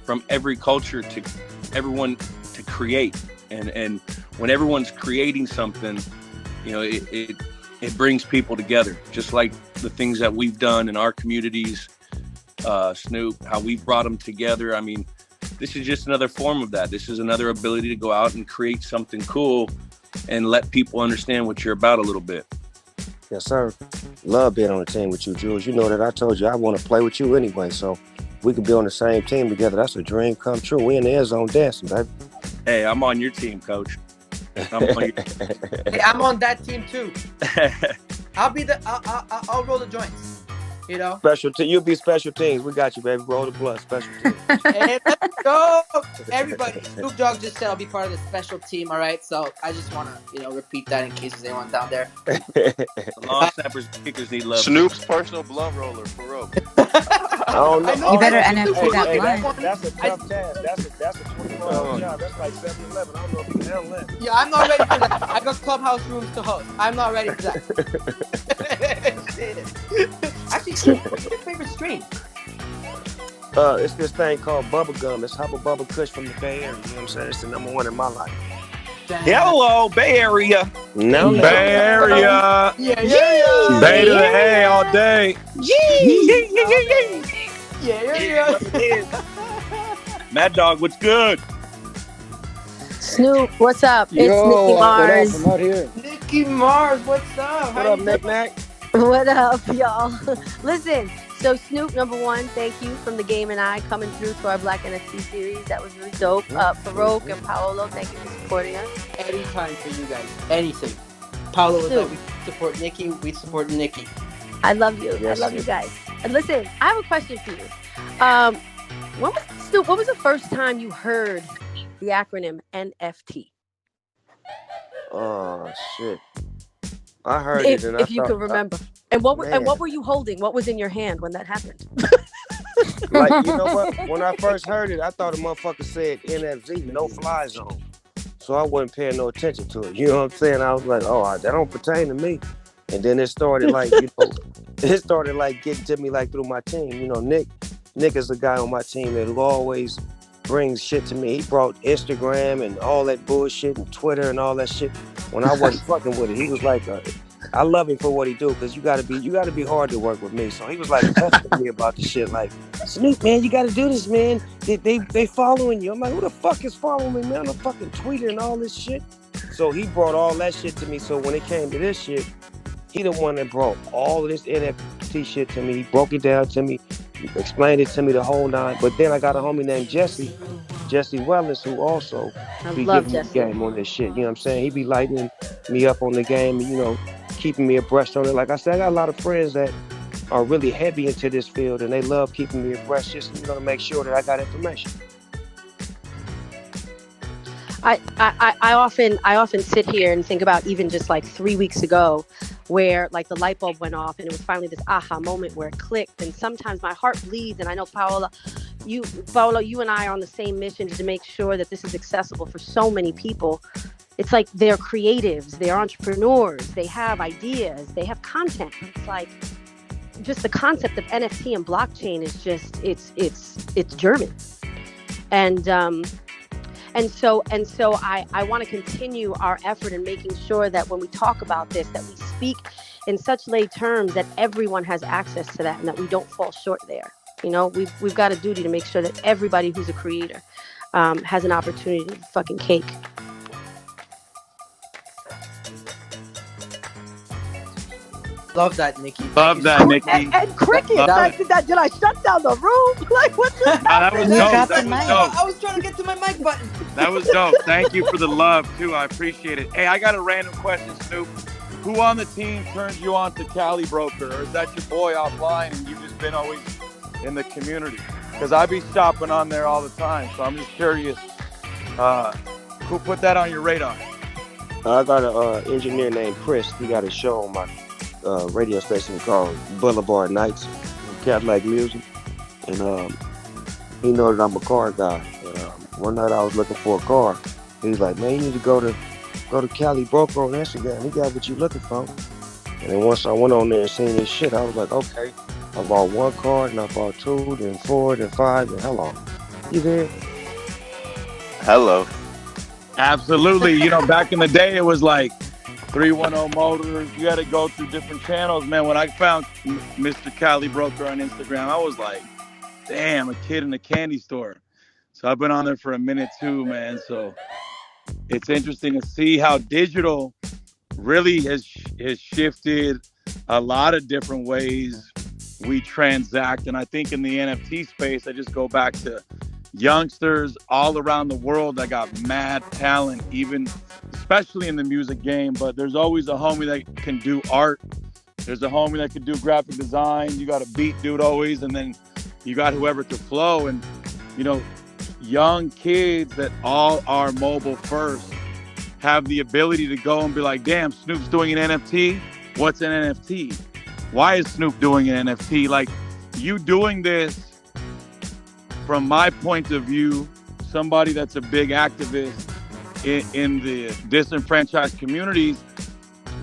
from every culture to everyone to create. And when everyone's creating something, it brings people together. Just like the things that we've done in our communities, Snoop, how we've brought them together. I mean, this is just another form of that. This is another ability to go out and create something cool and let people understand what you're about a little bit. Yes, sir. Love being on the team with you, Jules. You know that I told you I want to play with you anyway, so we could be on the same team together. That's a dream come true. We in the end zone dancing, baby. Hey, I'm on your team, coach. Hey, I'm on that team too. I'll roll the joints. Special team. You'll be special teams. We got you, baby. Roll the blood. Special teams. And let's go, everybody. Snoop Dogg just said I'll be part of the special team. All right, so I just want to, repeat that in case there's anyone down there. Long snappers, kickers need love. Snoop's personal blunt roller for real. You better NFT that blunt. That's a tough task. That's a 24-hour job. That's like 7-Eleven. I don't know if you can handle that. Yeah, I'm not ready for that. I got clubhouse rooms to host. I'm not ready for that. Actually, what's your favorite strain? It's this thing called bubblegum. It's Hubba Bubba Kush from the Bay Area. You know what I'm saying? It's the number one in my life. Hello, Bay Area. No, Bay Area. Yeah. Bay to the A all day. Yeah. Mad Dog, what's good? Snoop, what's up? Yo, it's Nicky Mars. I'm out here. Nicky Mars, what's up? What up, Nick Nack? What up, y'all? Listen, so Snoop, number one, thank you from the Game and I coming through to our Black NFT series. That was really dope. Farouk and Paolo, thank you for supporting us. Anytime for you guys. Anything. Paolo was like, we support Nikki. We support Nikki. I love you. Yes, I love you guys. And listen, I have a question for you. Snoop, what was the first time you heard the acronym NFT? Oh, shit. I heard it. And if you can remember. And what were you holding? What was in your hand when that happened? Like, you know what? When I first heard it, I thought the motherfucker said NFZ, no fly zone. So I wasn't paying no attention to it. You know what I'm saying? I was like, oh, that don't pertain to me. And then it started getting to me like through my team. Nick is the guy on my team that who always brings shit to me. He brought Instagram and all that bullshit and Twitter and all that shit when I wasn't fucking with it. He was like, I love him for what he do, because you gotta be hard to work with me. So he was like testing me about the shit, like, Snoop, man, you gotta do this, man. They following you. I'm like, who the fuck is following me, man? I'm fucking tweeting and all this shit. So he brought all that shit to me. So when it came to this shit, he the one that brought all of this NFT shit to me. He broke it down to me, explained it to me the whole nine. But then I got a homie named Jesse Wellens, who also be giving me game on this shit. You know what I'm saying? He be lighting me up on the game, and keeping me abreast on it. Like I said, I got a lot of friends that are really heavy into this field, and they love keeping me abreast, just to make sure that I got information. I often sit here and think about even just like 3 weeks ago, where like the light bulb went off and it was finally this aha moment where it clicked. And sometimes my heart bleeds, and I know Paola, you and I are on the same mission to make sure that this is accessible for so many people. It's like they're creatives, they're entrepreneurs, they have ideas, they have content. It's like just the concept of NFT and blockchain is just it's German. And so I want to continue our effort in making sure that when we talk about this, that we speak in such lay terms that everyone has access to that, and that we don't fall short there. We've got a duty to make sure that everybody who's a creator has an opportunity to fucking cake. Love that, Nikki. Love that, Nikki. And cricket. Did I shut down the room? Like, what just happened? That was dope. I was trying to get to my mic button. That was dope. Thank you for the love, too. I appreciate it. Hey, I got a random question, Snoop. Who on the team turned you on to Cali Broker? Or is that your boy offline and you've just been always in the community? Because I be shopping on there all the time. So I'm just curious, who put that on your radar? I got an engineer named Chris. He got a show on my radio station called Boulevard Nights, Cadillac Music, and he know that I'm a car guy. And, one night I was looking for a car. He's like, "Man, you need to go to Cali Broker on Instagram. He got what you looking for." And then once I went on there and seen this shit, I was like, "Okay." I bought one car, and I bought two, then four, then five, and how long? You there? Hello. Absolutely. Back in the day, it was like 310 Motors. You had to go through different channels, man. When I found Mr. Cali Broker on Instagram, I was like, damn, a kid in a candy store. So I've been on there for a minute too, man. So it's interesting to see how digital really has shifted a lot of different ways we transact. And I think in the NFT space, I just go back to youngsters all around the world that got mad talent, even especially in the music game. But there's always a homie that can do art. There's a homie that can do graphic design. You got a beat dude always, and then you got whoever to flow. And young kids that all are mobile first have the ability to go and be like, damn, Snoop's doing an NFT. What's an NFT? Why is Snoop doing an NFT? Like, you doing this, from my point of view, somebody that's a big activist in the disenfranchised communities,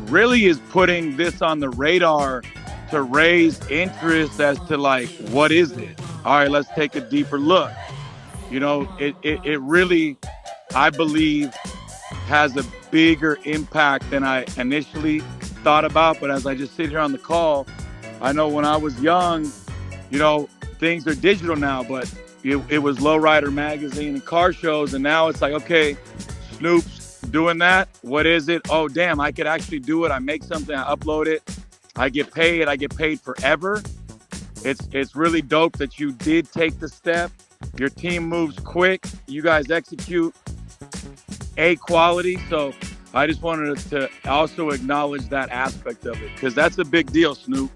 really is putting this on the radar to raise interest as to like, what is it? All right, let's take a deeper look. It really, I believe, has a bigger impact than I initially thought about. But as I just sit here on the call, I know when I was young, things are digital now, but it was Lowrider magazine and car shows. And now it's like, okay, Snoop's doing that. What is it? Oh, damn, I could actually do it. I make something, I upload it. I get paid forever. It's really dope that you did take the step. Your team moves quick. You guys execute A quality. So I just wanted to also acknowledge that aspect of it, because that's a big deal, Snoop.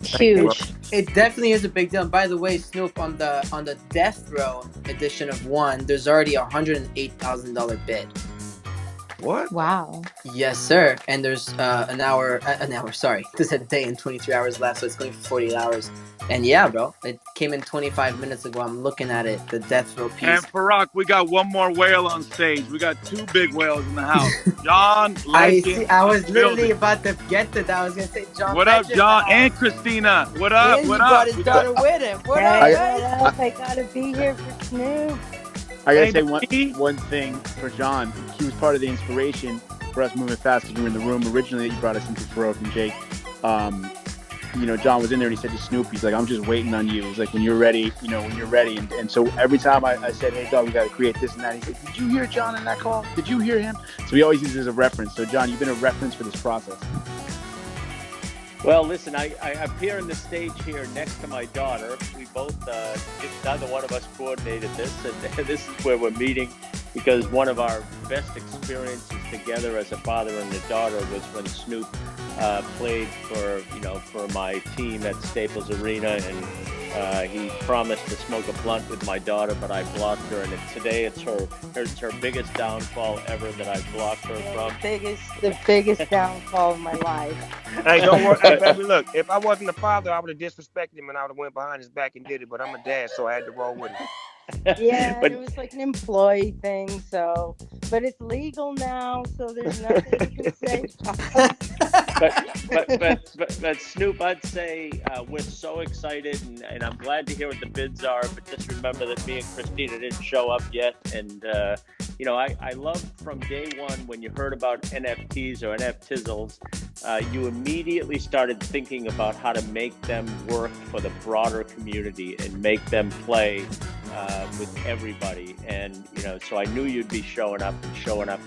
Huge. It definitely is a big deal. And by the way, Snoop, on the Death Row edition of One, there's already a $108,000 bid. What? Wow. Yes, sir. And there's an hour, sorry. There's a day and 23 hours left, so it's going for 48 hours. And yeah, bro, it came in 25 minutes ago. I'm looking at it, the Death Row piece. And Farak, we got one more whale on stage. We got two big whales in the house. John, I was literally about to get to that. I was going to say John. What up, John? And Christina. What up? And what he up? brought his daughter with him. What up, guys? I gotta be here for Snoop. I gotta say one thing for John. He was part of the inspiration for us moving fast, because we were in the room originally that you brought us into, Farouk and Jake. John was in there and he said to Snoop, he's like, "I'm just waiting on you." He's like, "When you're ready, when you're ready." And so every time I said, "Hey, dog, we got to create this and that," he's like, "Did you hear John in that call? Did you hear him?" So he always uses it as a reference. So John, you've been a reference for this process. Well, listen, I appear on the stage here next to my daughter. We both, neither one of us coordinated this, and this is where we're meeting, because one of our best experiences together as a father and a daughter was when Snoop played for my team at Staples Arena, and he promised to smoke a blunt with my daughter, but I blocked her, and today it's her biggest downfall ever that I blocked her from. The biggest downfall of my life. Hey, don't worry. Hey, baby, look. If I wasn't a father, I would have disrespected him and I would have went behind his back and did it. But I'm a dad, so I had to roll with him. Yeah, it was like an employee thing. So, but it's legal now, so there's nothing you can say. But Snoop, I'd say we're so excited, and I'm glad to hear what the bids are. But just remember that me and Christina didn't show up yet, and I love from day one when you heard about NFTs or NFTizzles, you immediately started thinking about how to make them work for the broader community and make them play with everybody. And so I knew you'd be showing up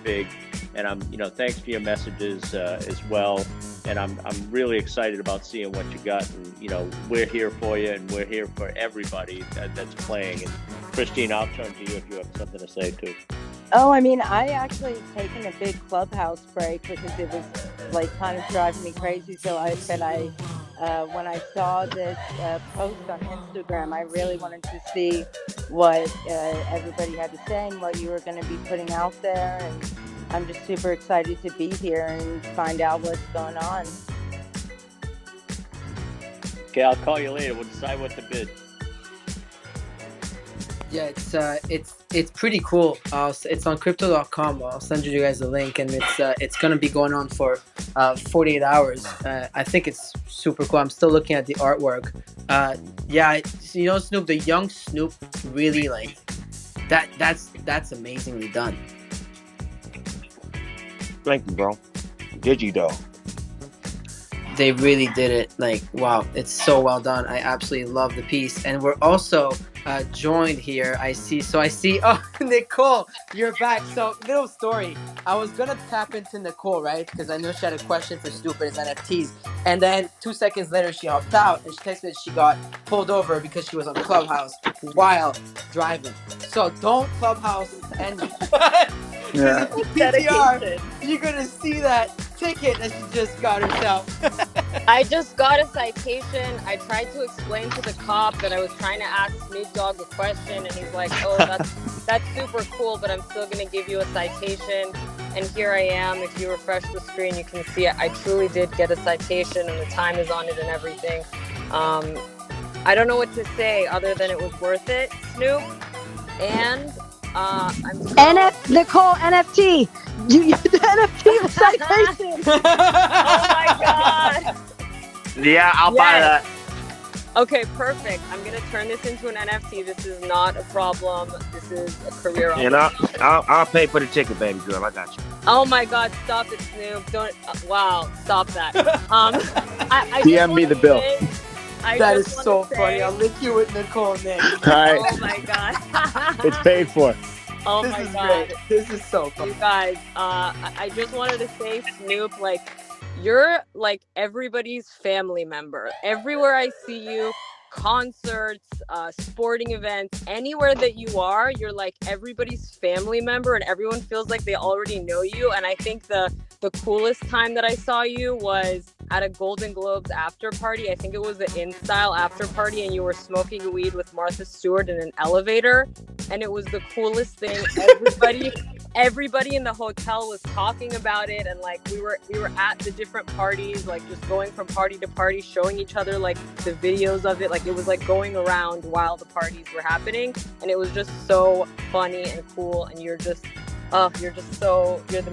big. And I'm thanks for your messages as well. And I'm really excited about seeing what you got. And we're here for you, and we're here for everybody that's playing. And Christine, I'll turn to you if you have something to say too. Oh, I mean, I actually taken a big Clubhouse break because it was like kind of driving me crazy. So when I saw this post on Instagram, I really wanted to see what everybody had to say and what you were going to be putting out there. And I'm just super excited to be here and find out what's going on. Okay, I'll call you later. We'll decide what to bid. Yeah, it's pretty cool. It's on crypto.com. I'll send you guys the link, and it's gonna be going on for 48 hours. I think it's super cool. I'm still looking at the artwork. Snoop, the young Snoop, really like that. That's amazingly done. Thank you, bro. Digi-Dog. They really did it. Like, wow, it's so well done. I absolutely love the piece. And we're also joined here. I see, oh, Nicole, you're back. So, little story. I was going to tap into Nicole, right? Because I know she had a question for Snoop and his NFTs. And then 2 seconds later, she hopped out and she texted me that she got pulled over because she was on Clubhouse while driving. So, don't Clubhouse and... Yeah. PTR, you're gonna see that ticket that she just got herself. I just got a citation. I tried to explain to the cop that I was trying to ask Snoop Dogg a question, and he's like, "Oh, that's super cool, but I'm still gonna give you a citation." And here I am. If you refresh the screen, you can see it. I truly did get a citation, and the time is on it and everything. I don't know what to say other than it was worth it, Snoop. And Nicole, NFT. You the NFT citation. Oh my god. Yeah, I'll buy that. Okay, perfect. I'm gonna turn this into an NFT. This is not a problem. This is a career. And I'll pay for the ticket, baby girl. I got you. Oh my god, stop it, Snoop. Don't. Wow, stop that. I DM me the bill. That is so funny. I'll link you with Nicole next. All right. Oh my god. It's paid for. Oh this my is god. Great. This is so fun. You guys, I just wanted to say, Snoop, like, you're like everybody's family member. Everywhere I see you, concerts, sporting events, anywhere that you are, you're like everybody's family member, and everyone feels like they already know you. And I think the coolest time that I saw you was at a Golden Globes after party. I think it was the InStyle after party, and you were smoking weed with Martha Stewart in an elevator, and it was the coolest thing. Everybody in the hotel was talking about it, and like we were at the different parties, like just going from party to party, showing each other like the videos of it. Like it was like going around while the parties were happening, and it was just so funny and cool. And you're the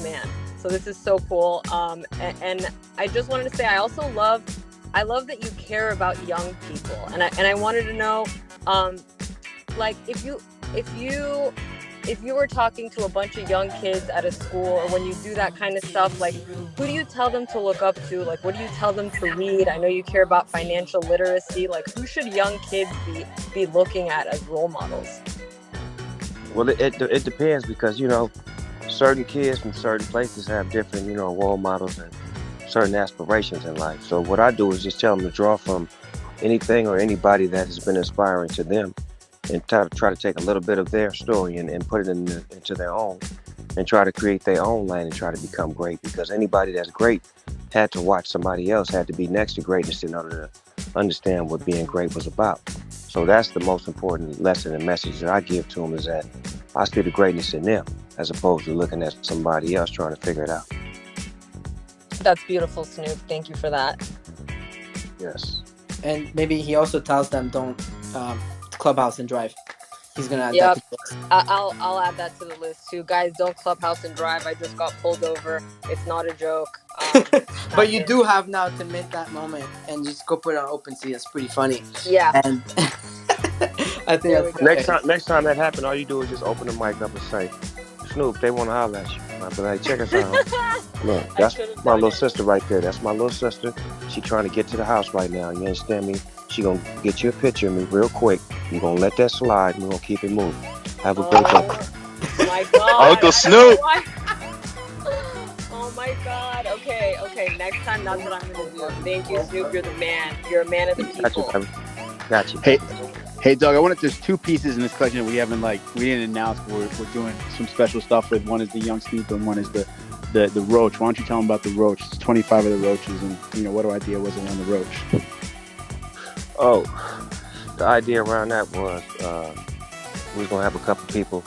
man. So this is so cool. And I just wanted to say, I love that you care about young people. And I wanted to know, like if you were talking to a bunch of young kids at a school, or when you do that kind of stuff, like who do you tell them to look up to? Like what do you tell them to read? I know you care about financial literacy. Like who should young kids be looking at as role models? Well, it depends because, certain kids from certain places have different, role models and certain aspirations in life. So what I do is just tell them to draw from anything or anybody that has been inspiring to them and try to take a little bit of their story and put it into their own. and try to create their own lane and try to become great. Because anybody that's great had to watch somebody else, had to be next to greatness in order to understand what being great was about. So that's the most important lesson and message that I give to them, is that I see the greatness in them as opposed to looking at somebody else trying to figure it out. That's beautiful, Snoop. Thank you for that. Yes. And maybe he also tells them don't clubhouse and drive. He's gonna add Yep. that to the list. I'll add that to the list too. Guys, don't clubhouse and drive. I just got pulled over. It's not a joke. But you do have now to mint that moment and just go put it on OpenSea. That's pretty funny. Yeah. And I think that's Next time that happens, all you do is just open the mic up and say, Snoop, they want to holler at you. I'll be like, check us out. Look, that's my little sister right there. That's my little sister. She trying to get to the house right now. You understand me? She gonna get you a picture of me real quick. You gonna let that slide, and we're gonna keep it moving. Have a great day. Oh my God. Uncle Snoop. Oh my God. Okay. Next time, that's what I'm gonna do. Thank you, Snoop. You're the man. You're a man of the people. Got you. Hey, Doug. There's two pieces in this collection that we didn't announce, but we're doing some special stuff with. One is the Young Snoop, and one is the Roach. Why don't you tell them about the Roach? It's 25 of the Roaches, and what idea was around the Roach? Oh, the idea around that was we was gonna have a couple people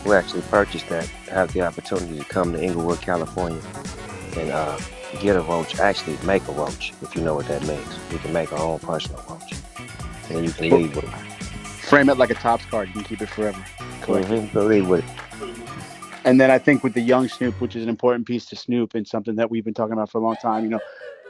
who actually purchased that have the opportunity to come to Inglewood, California, and get a roach. Actually, make a roach, if you know what that means. You can make our own personal roach, and you can leave with it. Frame it like a Topps card. You can keep it forever. Mm-hmm. Leave with it. And then I think with the Young Snoop, which is an important piece to Snoop and something that we've been talking about for a long time,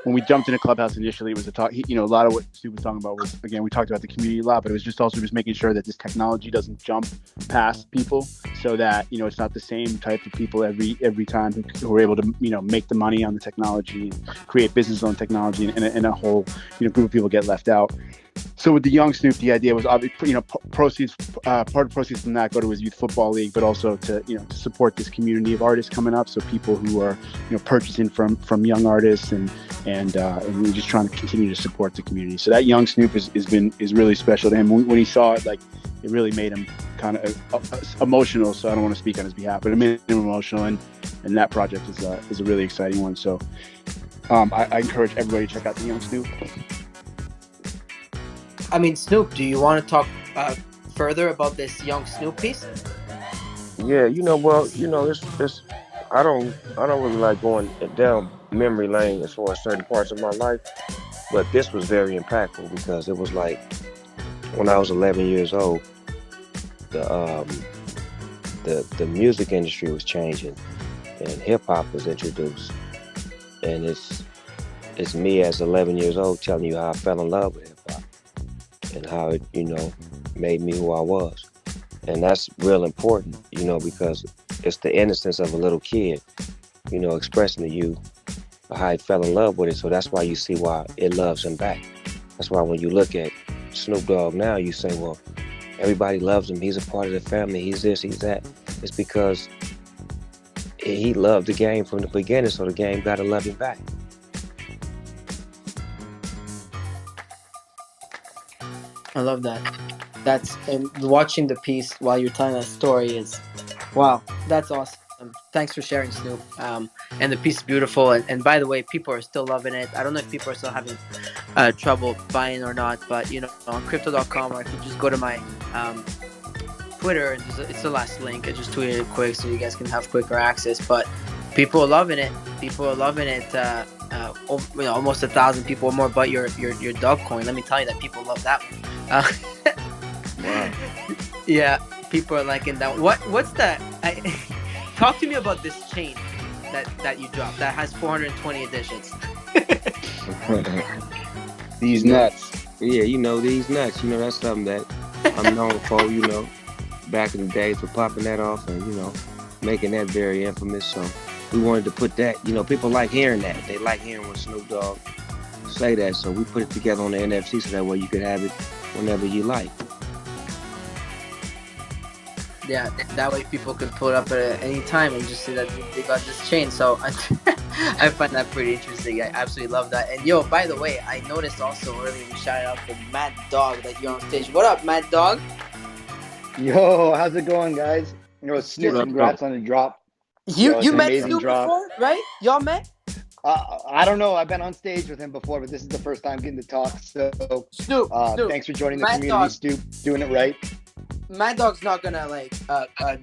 when we jumped into Clubhouse initially, it was a talk. A lot of what Snoop was talking about was, again, we talked about the community a lot, but it was just making sure that this technology doesn't jump past people, so that it's not the same type of people every time who are able to make the money on the technology and create business on technology, and a whole group of people get left out. So with the Young Snoop, the idea was obviously, proceeds, part of proceeds from that go to his youth football league, but also to support this community of artists coming up. So people who are purchasing from young artists, and we're just trying to continue to support the community. So that Young Snoop is really special to him. When he saw it, it really made him kind of emotional. So I don't want to speak on his behalf, but it made him emotional, and that project is a really exciting one. So I encourage everybody to check out the Young Snoop. I mean, Snoop, do you want to talk further about this Young Snoop piece? Yeah, it's I don't really like going down memory lane as far as certain parts of my life, but this was very impactful because it was like when I was 11 years old, the music industry was changing and hip hop was introduced, and it's me as 11 years old telling you how I fell in love with hip hop and how it made me who I was. And that's real important, because it's the innocence of a little kid, expressing to you how he fell in love with it. So that's why you see why it loves him back. That's why when you look at Snoop Dogg now, you say, well, everybody loves him. He's a part of the family. He's this, he's that. It's because he loved the game from the beginning, so the game got to love him back. I love that. And watching the piece while you're telling that story is, wow, that's awesome. Thanks for sharing, Snoop. And the piece is beautiful. And by the way, people are still loving it. I don't know if people are still having trouble buying or not, but on crypto.com, or if you just go to my Twitter, and it's the last link. I just tweeted it quick so you guys can have quicker access. But people are loving it. Almost 1,000 people or more bought your dog coin. Let me tell you that people love that one. Wow. Yeah, people are liking that. What's that? Talk to me about this chain that you dropped that has 420 editions. These nuts. Yeah, these nuts. That's something that I'm known for. Back in the days for popping that off and making that very infamous. So we wanted to put that. People like hearing that. They like hearing when Snoop Dogg say that. So we put it together on the NFC so that way you could have it whenever you like. Yeah, that way people could pull it up at any time and just see that they got this chain. So I find that pretty interesting. I absolutely love that. And by the way, I noticed also earlier we shouted out for Mad Dog that you're on stage. What up, Mad Dog? Yo, how's it going, guys? Snoop, congrats on the drop. You it's an met amazing Snoop drop. before, right? Y'all met? I don't know. I've been on stage with him before, but this is the first time getting to talk. So, Snoop, thanks for joining the Mad community, Dog. Snoop. Doing it right. Mad Dog's not gonna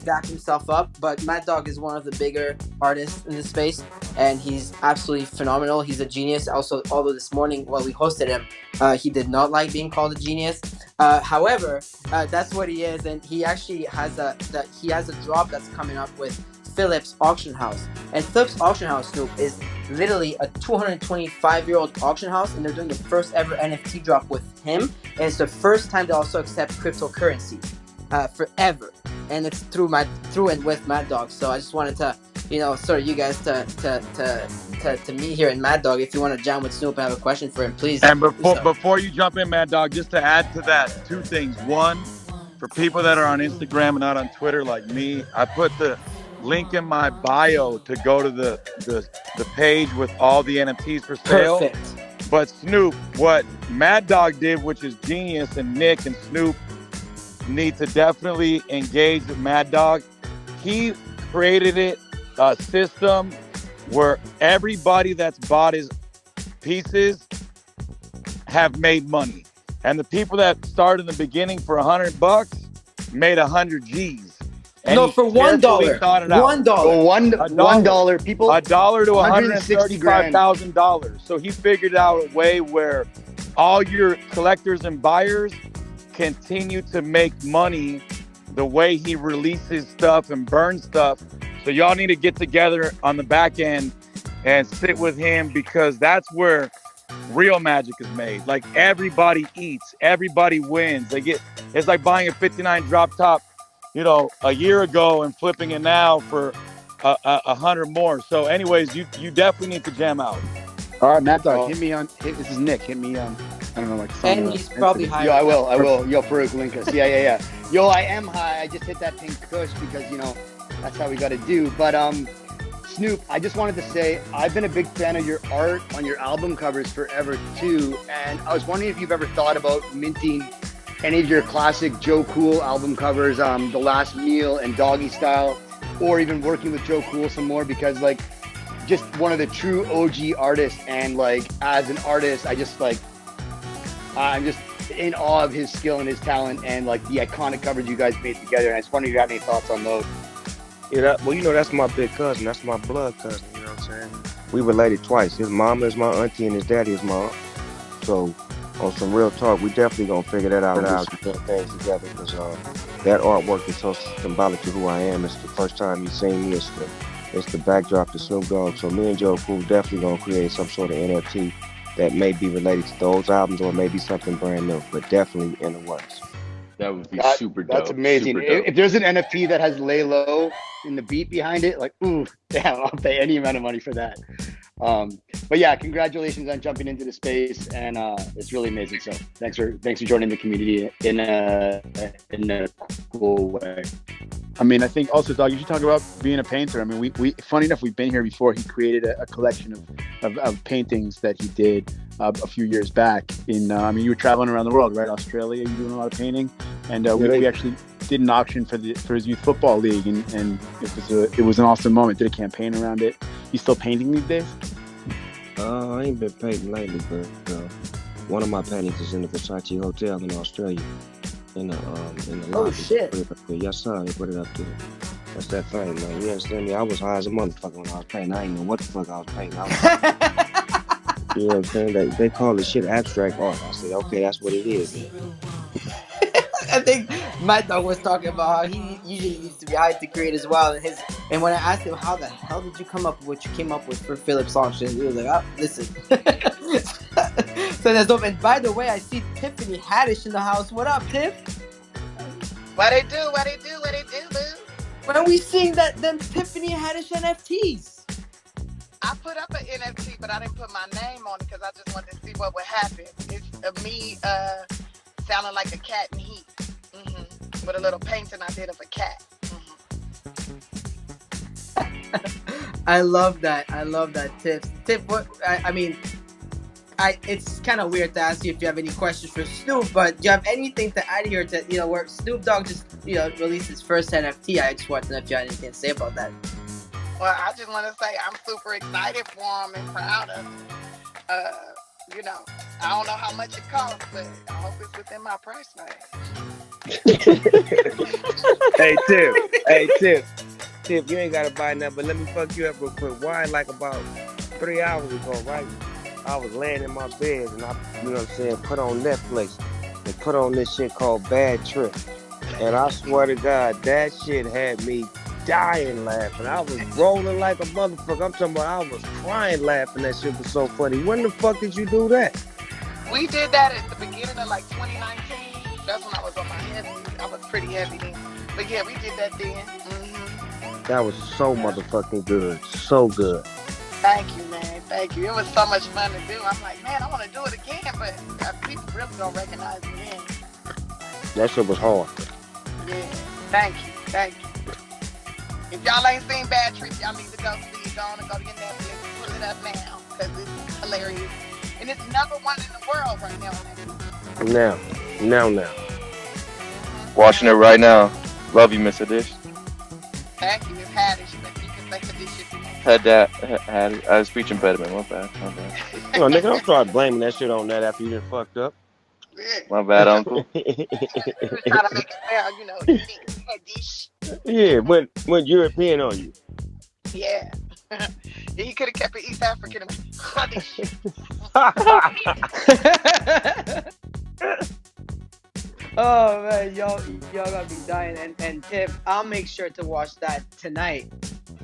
dack himself up, but Mad Dog is one of the bigger artists in the space, and he's absolutely phenomenal. He's a genius. Also, although this morning while we hosted him, he did not like being called a genius. However, that's what he is, and he actually has a drop that's coming up with Phillips Auction House, and Phillips Auction House, Snoop, is literally a 225-year-old auction house, and they're doing the first ever NFT drop with him, and it's the first time they also accept cryptocurrency. Forever, and it's through and with Mad Dog. So I just wanted to, sort of you guys to meet here in Mad Dog. If you want to jam with Snoop and have a question for him, please. And before you jump in, Mad Dog, just to add to that, two things. One, for people that are on Instagram and not on Twitter like me, I put the link in my bio to go to the page with all the NFTs for sale. Perfect. But Snoop, what Mad Dog did, which is genius, and Nick and Snoop need to definitely engage with Mad Dog. He created a system where everybody that's bought his pieces have made money, and the people that started in the beginning for $100 made 100 G's. And no, for $1. $1. $1. People. $1 to $135,000. So he figured out a way where all your collectors and buyers continue to make money the way he releases stuff and burns stuff. So y'all need to get together on the back end and sit with him, because that's where real magic is made. Like, everybody eats, everybody wins. It's like buying a 59 drop top, a year ago and flipping it now for 100 more. So anyways, you definitely need to jam out. All right, Mad Dog, hit me on. This is Nick. Hit me. I don't know, like. And he's probably high. Yo, I will. Yo, Farouk, link us. Yeah. Yo, I am high. I just hit that pink kush because that's how we got to do. But Snoop, I just wanted to say I've been a big fan of your art on your album covers forever too, and I was wondering if you've ever thought about minting any of your classic Joe Cool album covers, The Last Meal and Doggy Style, or even working with Joe Cool some more, because just one of the true OG artists, and as an artist, I'm just in awe of his skill and his talent, and the iconic covers you guys made together. And I just wonder if you have any thoughts on those. Yeah, that's my big cousin. That's my blood cousin. You know what I'm saying? We related twice. His mama is my auntie and his daddy is my uncle. So on some real talk, we definitely gonna figure that out and do some things together, because that artwork is so symbolic to who I am. It's the first time you seen me. It's the backdrop to Snoop Dogg. So me and Joe Cool definitely gonna create some sort of NFT that may be related to those albums, or maybe something brand new, but definitely in the works. That would be super dope. That's amazing. If there's an NFT that has Lay Low in the beat behind it, damn, I'll pay any amount of money for that. But yeah, congratulations on jumping into the space, and it's really amazing. So thanks for joining the community in a cool way. I mean, I think also, Dog, you should talk about being a painter. I mean, we funny enough, we've been here before. He created a collection of paintings that he did a few years back. You were traveling around the world, right? Australia, you're doing a lot of painting, and we actually did an auction for his youth football league, and it was an awesome moment. Did a campaign around it. You still painting these days? I ain't been painting lately, but one of my paintings is in the Versace Hotel in Australia. In the lobby. Oh shit! Put it up there. Yes sir, they put it up there. That's that thing, man. You understand me? I was high as a motherfucker when I was painting. I didn't know what the fuck I was painting. You know what I'm saying? They call this shit abstract art. I said, okay, that's what it is. I think Mad Dog was talking about how he usually needs to be high to create as well. And when I asked him, how the hell did you come up with what you came up with for Phillips Auction, he was like, listen. So that's dope. And by the way, I see Tiffany Haddish in the house. What up, Tiff? What they do, boo? When we seeing them Tiffany Haddish NFTs? I put up an NFT, but I didn't put my name on it because I just wanted to see what would happen. It's me sounding like a cat in heat, with a little painting I did of a cat. I love that, Tiff. Tiff, what? It's kind of weird to ask you if you have any questions for Snoop, but do you have anything to add here to, where Snoop Dogg just, released his first NFT? I just want to know if you had anything to say about that. Well, I just want to say I'm super excited for him and proud of him. Uh, you know, I don't know how much it costs, but I hope it's within my price range. Hey Tip, hey Tip, you ain't gotta buy nothing, but let me fuck you up real quick. Why? Like about 3 hours ago, right? I was laying in my bed and I, you know what I'm saying, put on Netflix and put on this shit called Bad Trip. And I swear to God, that shit had me dying laughing. I was rolling like a motherfucker. I'm talking about I was crying laughing. That shit was so funny. When the fuck did you do that? We did that at the beginning of like 2019. That's when I was on my heavy. I was pretty heavy then. But yeah, we did that then. That was so motherfucking good. So good. Thank you, man. Thank you. It was so much fun to do. I'm like, man, I want to do it again, but people really don't recognize me then. That shit was hard. Yeah. Thank you. Thank you. If y'all ain't seen Bad Trip, y'all need to go see it. Go on and go to your Netflix. Pull it up now because it's hilarious. And it's number one in the world right now. Now. Watching it right now. Love you, Mr. Dish. Thank you. It's Haddish, but you can say the dish if you want. Had a speech impediment. My bad. No, nigga, don't start blaming that shit on that after you done fucked up. My bad, uncle. He was trying to make it sound, you know, Haddish. Yeah, went European on you. Yeah. He could have kept it East African. Haddish. Oh man, y'all gotta be dying. And Tip, I'll make sure to watch that tonight.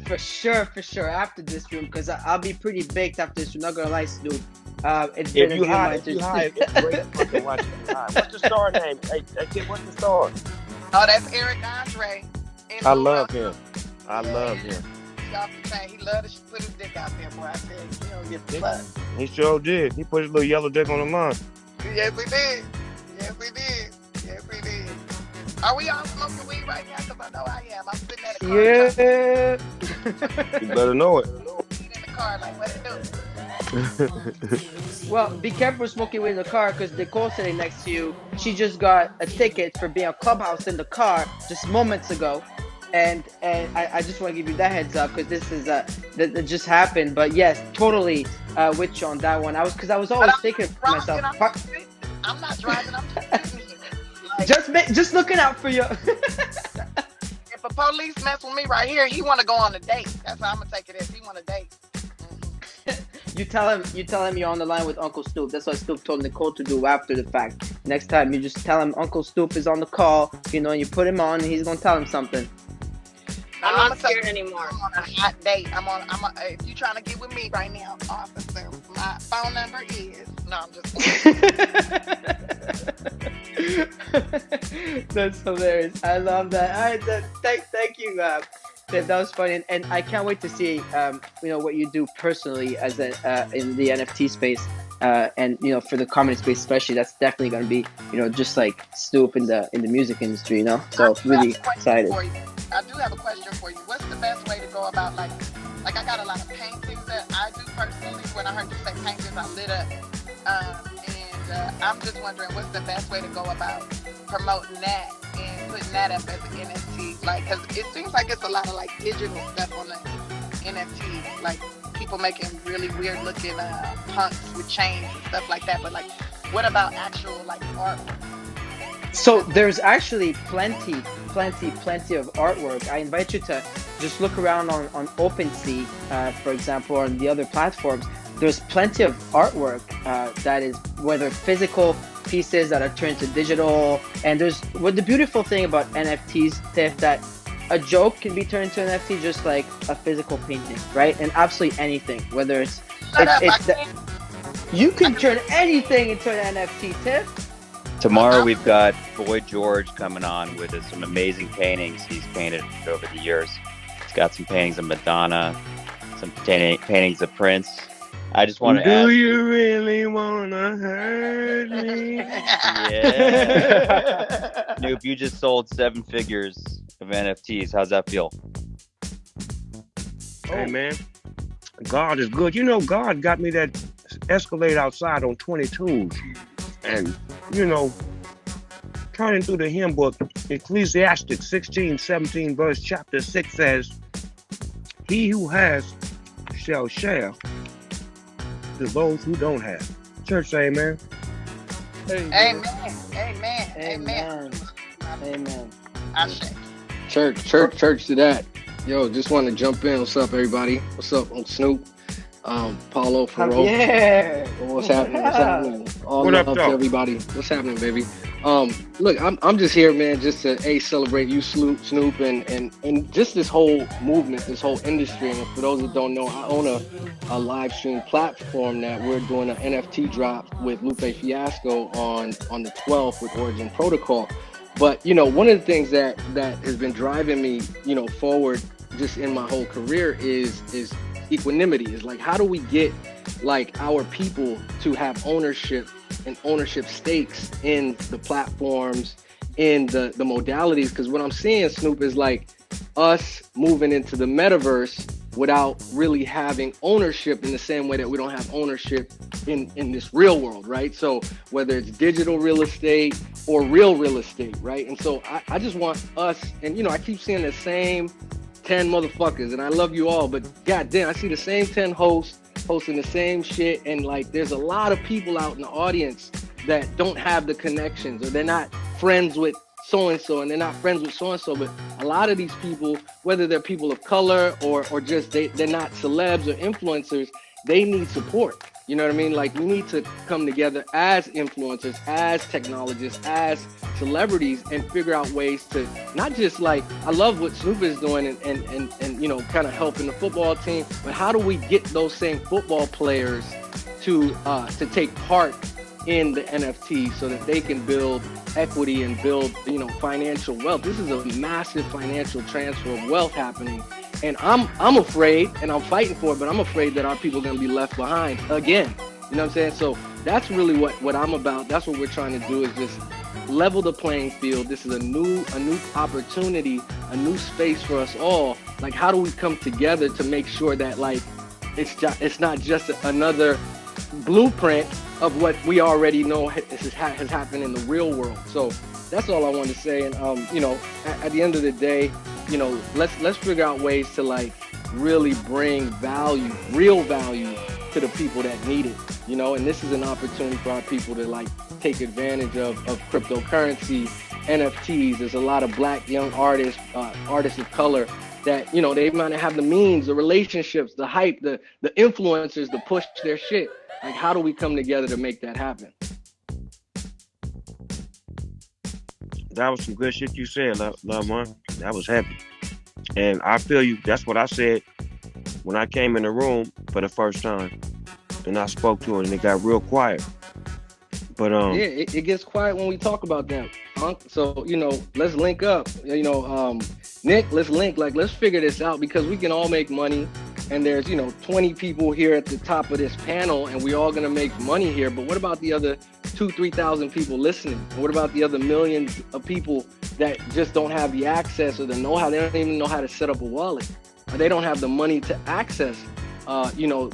For sure, after this room, because I'll be pretty baked after this room. Not gonna lie, Snoop. It's been If you high, it's great to fucking watch it. What's the star name? Hey, Tip, what's the star? Oh, that's Eric Andre. I love him. Y'all can say he loved to put his dick out there, boy. I said, you don't get the fuck. He sure did. He put his little yellow dick on the line. Yes, he did. Are we all smoking weed right now? Because I know I am. I'm sitting at a car. Yeah. You better know it. In the car, like, what it do? Well, be careful smoking weed in the car because Nicole sitting next to you, she just got a ticket for being a Clubhouse in the car just moments ago. And I just want to give you that heads up because this is that just happened. But yes, totally with you on that one. I was always thinking to myself. I'm not driving. I'm just sitting here. Just looking out for you. If a police mess with me right here, he want to go on a date. That's how I'm gonna take it as. He want a date. You tell him you're on the line with Uncle Snoop. That's what Snoop told Nicole to do after the fact. Next time you just tell him Uncle Snoop is on the call, and you put him on and he's gonna tell him something. I'm not scared anymore. I'm on a hot date. If you trying to get with me right now, officer, my phone number is. No, I'm just. That's hilarious. I love that. All right, thank you. That was funny, and I can't wait to see what you do personally as in the NFT space, and for the comedy space especially. That's definitely going to be just like Snoop in the music industry. So really excited. I do have a question for you. What's the best way to go about like I got a lot of paintings that I do personally. When I heard you say paintings, I lit up, and I'm just wondering what's the best way to go about promoting that and putting that up as an NFT. Like, cause it seems like it's a lot of like digital stuff on the NFT, like people making really weird looking punks with chains and stuff like that. But like, what about actual like art? So there's actually plenty of artwork. I invite you to just look around on OpenSea, for example, or on the other platforms. There's plenty of artwork that is, whether physical pieces that are turned to digital. And the beautiful thing about NFTs, Tiff, that a joke can be turned into an NFT just like a physical painting, right? And absolutely anything, whether you can turn anything into an NFT, Tiff. Tomorrow we've got Boy George coming on with some amazing paintings he's painted over the years. He's got some paintings of Madonna, some paintings of Prince. I just want to ask. Do you really want to hurt me? Yeah. Snoop, you just sold 7 figures of NFTs. How's that feel? Hey, man. God is good. God got me that Escalade outside on 22s. And, turning through the hymn book, Ecclesiastes 16:17 verse chapter 6 says, he who has shall share to those who don't have. Church say amen. Amen. Amen. Amen. Amen. I say. Church to that. Yo, just want to jump in. What's up, everybody? What's up, Uncle Snoop? Paulo, Ferro. Yeah. What's happening? What's happening? All What up, love to dog? everybody. What's happening, baby? Look, I'm just here, man, just to celebrate you, Snoop, and just this whole movement, this whole industry. And for those that don't know, I own a live stream platform that we're doing an NFT drop with Lupe Fiasco on the 12th with Origin Protocol. But one of the things that has been driving me, forward just in my whole career is equanimity. Is like, how do we get like our people to have ownership and ownership stakes in the platforms, in the modalities? Because what I'm seeing, Snoop, is like us moving into the metaverse without really having ownership in the same way that we don't have ownership in this real world, right? So whether it's digital real estate or real estate, right? And so I just want us, and I keep seeing the same 10 motherfuckers, and I love you all, but goddamn, I see the same 10 hosts hosting the same shit, and like there's a lot of people out in the audience that don't have the connections, or they're not friends with so-and-so, and they're not friends with so-and-so. But a lot of these people, whether they're people of color or just they're not celebs or influencers, they need support. You know what I mean? Like, we need to come together as influencers, as technologists, as celebrities, and figure out ways to not just like, I love what Snoop is doing and kind of helping the football team, but how do we get those same football players to take part in the NFT so that they can build equity and build financial wealth? This is a massive financial transfer of wealth happening. And I'm afraid, and I'm fighting for it, but I'm afraid that our people are going to be left behind again. You know what I'm saying? So that's really what I'm about. That's what we're trying to do, is just level the playing field. This is a new opportunity, a new space for us all. Like, how do we come together to make sure that like it's not just another blueprint of what we already know has happened in the real world? So that's all I wanted to say. And at the end of the day, let's figure out ways to like really bring value, real value, to the people that need it. And this is an opportunity for our people to like take advantage of cryptocurrency, NFTs. There's a lot of Black young artists, artists of color that they might not have the means, the relationships, the hype, the influencers to push their shit. Like, how do we come together to make that happen? That was some good shit you said, love one. That was heavy. And I feel you. That's what I said when I came in the room for the first time. And I spoke to it, and it got real quiet. But yeah, it gets quiet when we talk about them. So let's link up. Nick, let's link. Like, let's figure this out, because we can all make money. And there's 20 people here at the top of this panel, and we're all gonna make money here. But what about the other 2,000-3,000 people listening? And what about the other millions of people that just don't have the access or the know-how? They don't even know how to set up a wallet, or they don't have the money to access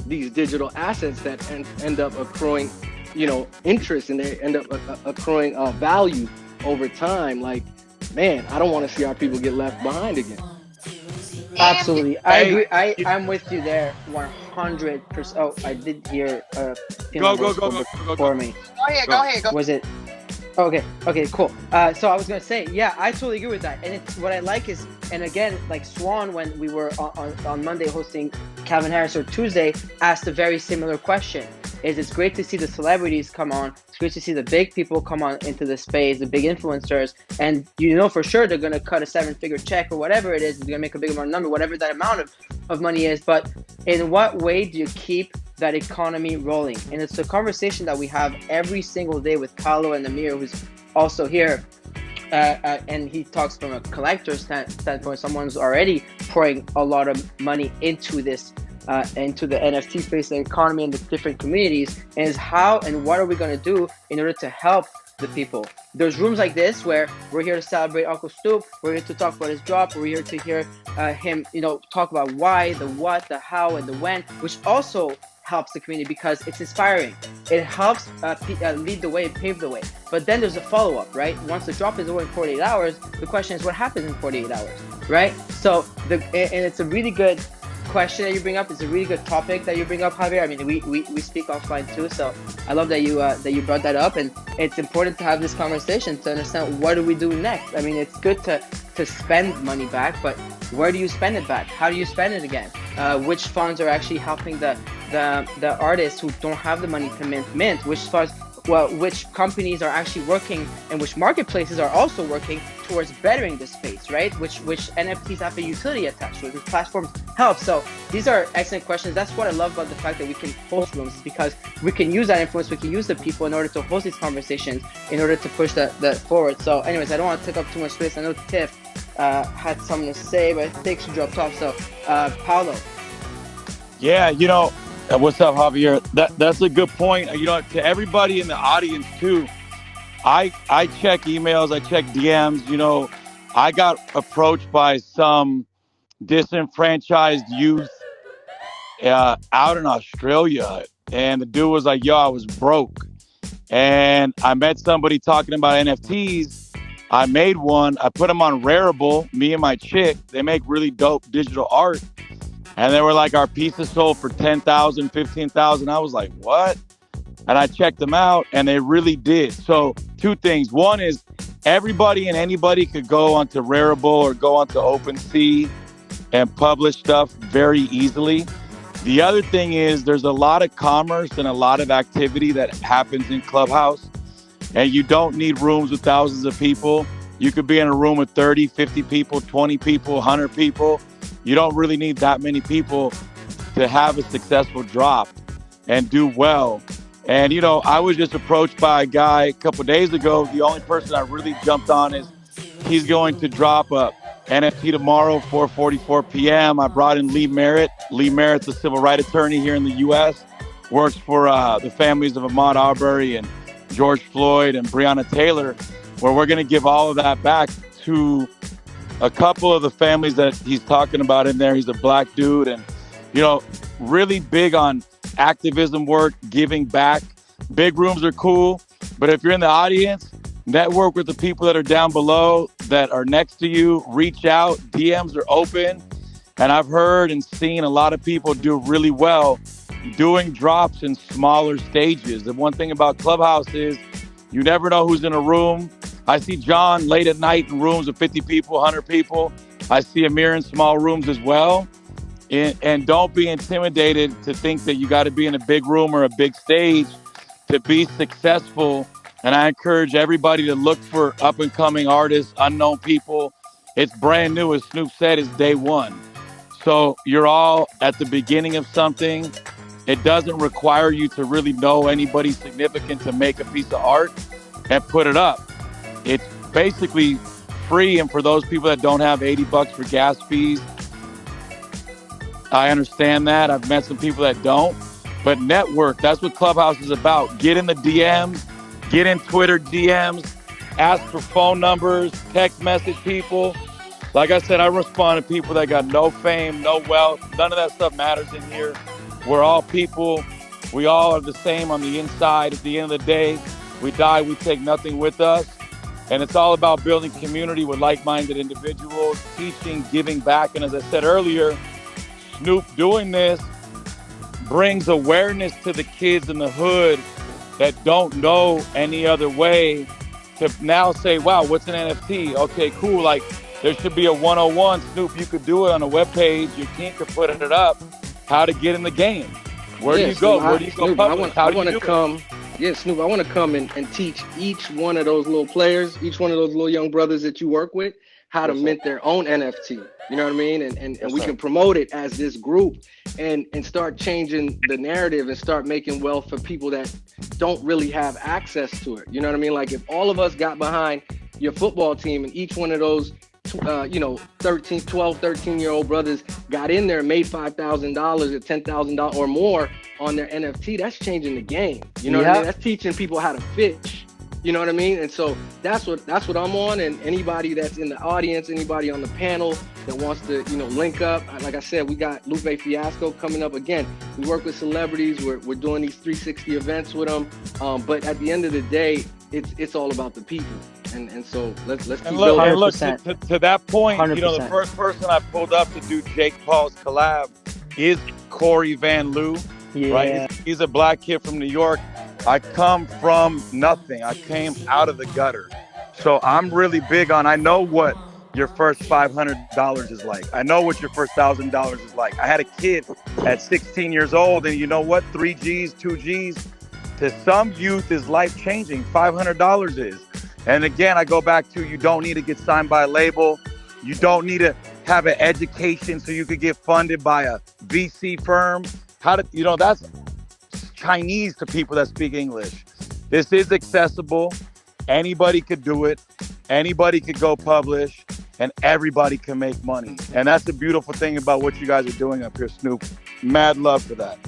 these digital assets that end up accruing interest, and they end up accruing value over time. Like, man, I don't want to see our people get left behind again. Absolutely, I agree. I'm with you there, 100%. Oh, I did hear Go for me. Go ahead. Was it? Okay, cool. So I was gonna say, yeah, I totally agree with that. And it's what I like is, and again, like Swan, when we were on Monday hosting Calvin Harris, or Tuesday, asked a very similar question. It's great to see the celebrities come on. It's great to see the big people come on into the space, the big influencers, and for sure they're gonna cut a 7-figure check or whatever it is. They're gonna make a big amount of number, whatever that amount of money is. But in what way do you keep that economy rolling? And it's a conversation that we have every single day with Paulo and Amir, who's also here. And he talks from a collector's standpoint, someone who's already pouring a lot of money into this, into the NFT space, the economy, and the different communities, and is how and what are we going to do in order to help the people. There's rooms like this where we're here to celebrate Uncle Snoop, we're here to talk about his drop, we're here to hear him talk about why, the what, the how, and the when, which also helps the community because it's inspiring. It helps lead the way, pave the way. But then there's a follow-up, right? Once the drop is over in 48 hours, the question is what happens in 48 hours, right? So and it's a really good question that you bring up. It's a really good topic that you bring up, Javier. I mean, we speak offline too, so I love that you brought that up, and it's important to have this conversation to understand what do we do next. I mean, it's good to spend money back, but where do you spend it back? How do you spend it again? Which funds are actually helping the artists who don't have the money to mint? Which companies are actually working, and which marketplaces are also working towards bettering the space, right? Which NFTs have a utility attached to it, which platforms help. So these are excellent questions. That's what I love about the fact that we can host rooms, is because we can use that influence, we can use the people in order to host these conversations, in order to push that forward. So anyways, I don't want to take up too much space. I know Tiff had something to say, but I think she dropped off. So Paulo. Yeah, what's up, Javier? That's a good point. To everybody in the audience too, I check emails, I check DMs. I got approached by some disenfranchised youth out in Australia, and the dude was like, "Yo, I was broke, and I met somebody talking about NFTs. I made one. I put them on Rarible. Me and my chick. They make really dope digital art." And they were like, our pieces sold for 10,000, 15,000. I was like, what? And I checked them out, and they really did. So 2 things. One is everybody and anybody could go onto Rarible or go onto OpenSea and publish stuff very easily. The other thing is there's a lot of commerce and a lot of activity that happens in Clubhouse, and you don't need rooms with thousands of people. You could be in a room with 30, 50 people, 20 people, 100 people. You don't really need that many people to have a successful drop and do well. And, I was just approached by a guy a couple days ago. The only person I really jumped on is he's going to drop a NFT tomorrow, 4:44 p.m. I brought in Lee Merritt. Lee Merritt's a civil rights attorney here in the U.S., works for the families of Ahmaud Arbery and George Floyd and Breonna Taylor, where we're going to give all of that back to a couple of the families that he's talking about in there. He's a black dude and, really big on activism work, giving back. Big rooms are cool, but if you're in the audience, network with the people that are down below that are next to you, reach out, DMs are open. And I've heard and seen a lot of people do really well doing drops in smaller stages. The one thing about Clubhouse is you never know who's in a room. I see John late at night in rooms of 50 people, 100 people. I see Amir in small rooms as well. And don't be intimidated to think that you got to be in a big room or a big stage to be successful. And I encourage everybody to look for up and coming artists, unknown people. It's brand new. As Snoop said, it's day one. So you're all at the beginning of something. It doesn't require you to really know anybody significant to make a piece of art and put it up. It's basically free. And for those people that don't have $80 for gas fees, I understand that. I've met some people that don't. But network, that's what Clubhouse is about. Get in the DMs, get in Twitter DMs, ask for phone numbers, text message people. Like I said, I respond to people that got no fame, no wealth. None of that stuff matters in here. We're all people. We all are the same on the inside. At the end of the day, we die, we take nothing with us. And it's all about building community with like-minded individuals, teaching, giving back. And as I said earlier, Snoop doing this brings awareness to the kids in the hood that don't know any other way to now say, wow, what's an NFT? Okay, cool. Like there should be a 101. Snoop, you could do it on a webpage. Your team could put it up. How to get in the game. Where do you go? Where do you go publish? I want to come. Yeah, Snoop, I want to come and teach each one of those little players, each one of those little young brothers that you work with, how to mint their own NFT. You know what I mean? And we can promote it as this group and start changing the narrative and start making wealth for people that don't really have access to it. You know what I mean? Like if all of us got behind your football team and each one of those 13-year-old brothers got in there and made $5,000 or $10,000 or more on their NFT, that's changing the game. You know what I mean? That's teaching people how to fish. You know what I mean? And so that's what I'm on. And anybody that's in the audience, anybody on the panel that wants to, link up. Like I said, we got Lupe Fiasco coming up again. We work with celebrities. We're doing these 360 events with them. But at the end of the day, it's all about the people. And so let's keep building. And look, to that point, 100%. The first person I pulled up to do Jake Paul's collab is Corey Van Loo, right? Yeah. He's a black kid from New York. I come from nothing. I came out of the gutter. So I'm really big on, I know what your first $500 is like. I know what your first $1,000 is like. I had a kid at 16 years old, and you know what? 3 G's, 2 G's, to some youth is life-changing. $500 is. And again, I go back to, you don't need to get signed by a label. You don't need to have an education so you could get funded by a VC firm. That's Chinese to people that speak English. This is accessible. Anybody could do it. Anybody could go publish, and everybody can make money. And that's the beautiful thing about what you guys are doing up here, Snoop. Mad love for that.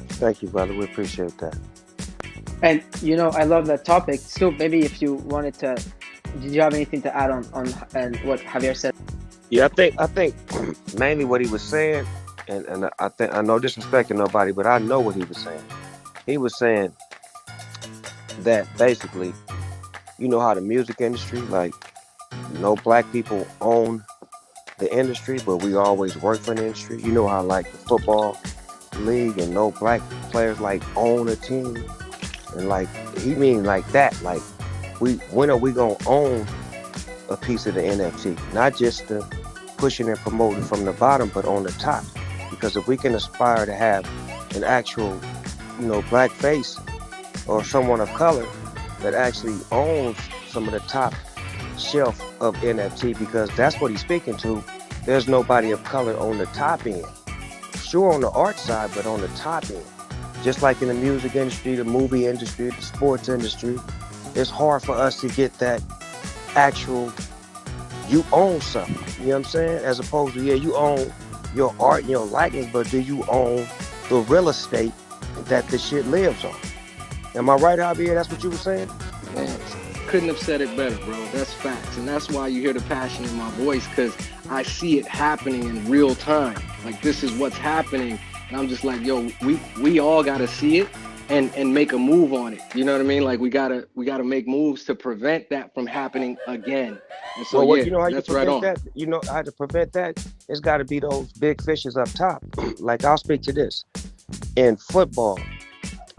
Thank you, brother. We appreciate that. And I love that topic. Snoop, maybe if you wanted to, did you have anything to add on and what Javier said? Yeah, I think mainly what he was saying, and I think, I no disrespecting nobody, but I know what he was saying. He was saying that basically, you know how the music industry, like, no black people own the industry, but we always work for the industry. You know how like the football league and no black players like own a team, and like he mean like that, like when are we gonna own a piece of the NFT, not just the pushing and promoting from the bottom, but on the top? Because if we can aspire to have an actual, black face or someone of color that actually owns some of the top shelf of NFT, because that's what he's speaking to. There's nobody of color on the top end. Sure, on the art side, but on the top end. Just like in the music industry, the movie industry, the sports industry, it's hard for us to get that actual, you own something, you know what I'm saying? As opposed to, you own your art and your likeness, but do you own the real estate that the shit lives on? Am I right, Javier? That's what you were saying? Man, couldn't have said it better, bro. That's facts. And that's why you hear the passion in my voice, because I see it happening in real time. Like, this is what's happening. And I'm just like, yo, we all got to see it and make a move on it. You know what I mean? Like, we gotta make moves to prevent that from happening again. And so, well, you know how that's you right prevent on. that? You know how to prevent that? It's got to be those big fishes up top. Like, I'll speak to this. In football,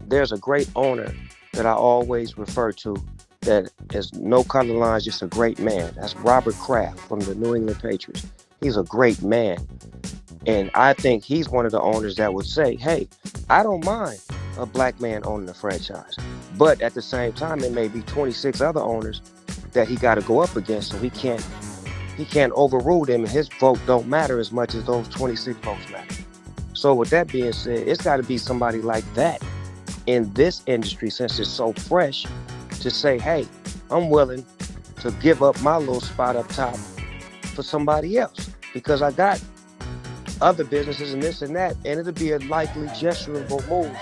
there's a great owner that I always refer to that is no color lines, just a great man. That's Robert Kraft from the New England Patriots. He's a great man. And I think he's one of the owners that would say, hey, I don't mind a black man owning the franchise. But at the same time, there may be 26 other owners that he got to go up against, so he can't overrule them, and his vote don't matter as much as those 26 votes matter. So with that being said, it's got to be somebody like that in this industry, since it's so fresh, to say, hey, I'm willing to give up my little spot up top for somebody else, because I got other businesses and this and that, and it'll be a likely gesturable move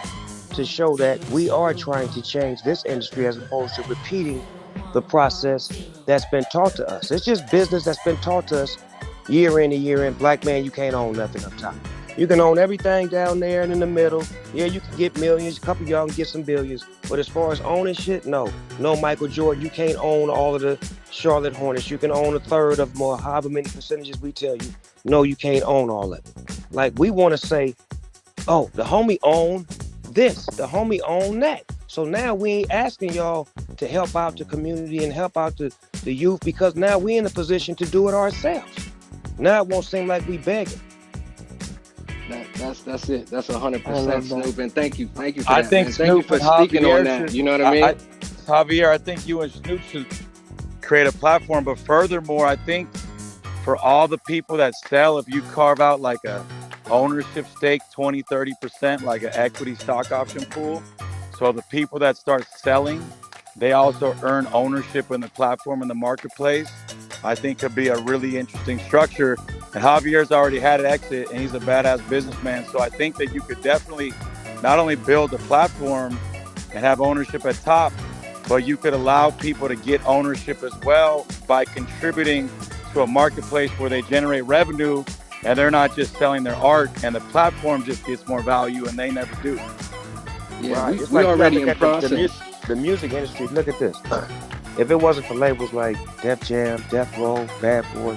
to show that we are trying to change this industry as opposed to repeating the process that's been taught to us. It's just business that's been taught to us year in and year in. Black man, you can't own nothing up top. You can own everything down there and in the middle. Yeah, you can get millions. A couple of y'all can get some billions. But as far as owning shit, no. No, Michael Jordan, you can't own all of the Charlotte Hornets. You can own a third of them, or however many percentages we tell you. No, you can't own all of it. Like, we want to say, oh, the homie owned this. The homie owned that. So now we ain't asking y'all to help out the community and help out the youth, because now we in a position to do it ourselves. Now it won't seem like we begging. That's it. That's 100% Snoop. And thank you for that. I think man. Snoop Thank you for and speaking Javier on that. You know what I mean? Javier, I think you and Snoop should create a platform. But furthermore, I think for all the people that sell, if you carve out like a ownership stake, 20-30%, like an equity stock option pool, so the people that start selling, they also earn ownership in the platform in the marketplace, I think could be a really interesting structure. And Javier's already had an exit, and he's a badass businessman. So I think that you could definitely not only build a platform and have ownership at top, but you could allow people to get ownership as well by contributing to a marketplace where they generate revenue, and they're not just selling their art, and the platform just gets more value, and they never do. Yeah, Right. we already in process. The music industry, look at this. If it wasn't for labels like Def Jam, Death Row, Bad Boy,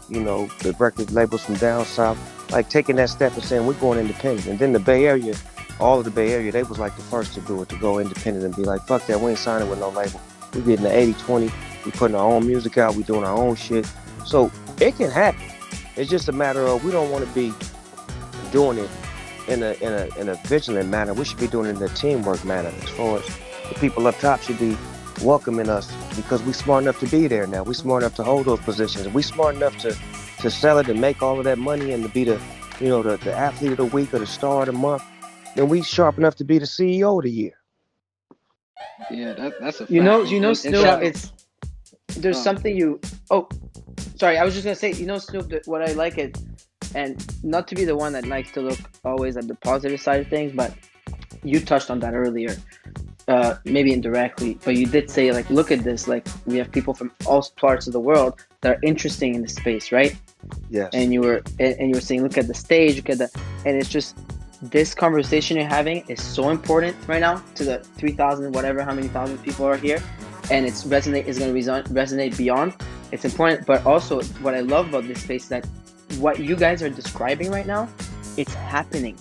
the record labels from down south, like taking that step and saying we're going independent. And then the Bay Area, all of the Bay Area, they was like the first to do it, to go independent and be like, fuck that, we ain't signing with no label. We getting the 80-20, we putting our own music out, we doing our own shit. So it can happen. It's just a matter of we don't want to be doing it in a vigilant manner. We should be doing it in a teamwork manner. As far as the people up top should be welcoming us because we smart enough to be there now. We smart enough to hold those positions. We smart enough to sell it and make all of that money and to be the the athlete of the week or the star of the month. Then we sharp enough to be the CEO of the year. Yeah, that's a fact. You know, And Snoop. shout, There's something you. Oh, sorry. I was just gonna say. Snoop. That what I like it, and not to be the one that likes to look always at the positive side of things, but you touched on that earlier. Maybe indirectly, but you did say, like, look at this, like, we have people from all parts of the world that are interesting in the space, right? Yes. And you were saying, look at the stage, look at the, and it's just, this conversation you're having is so important right now to the 3,000, whatever, how many thousand people are here, and it's going to resonate beyond. It's important, but also what I love about this space is that what you guys are describing right now, it's happening.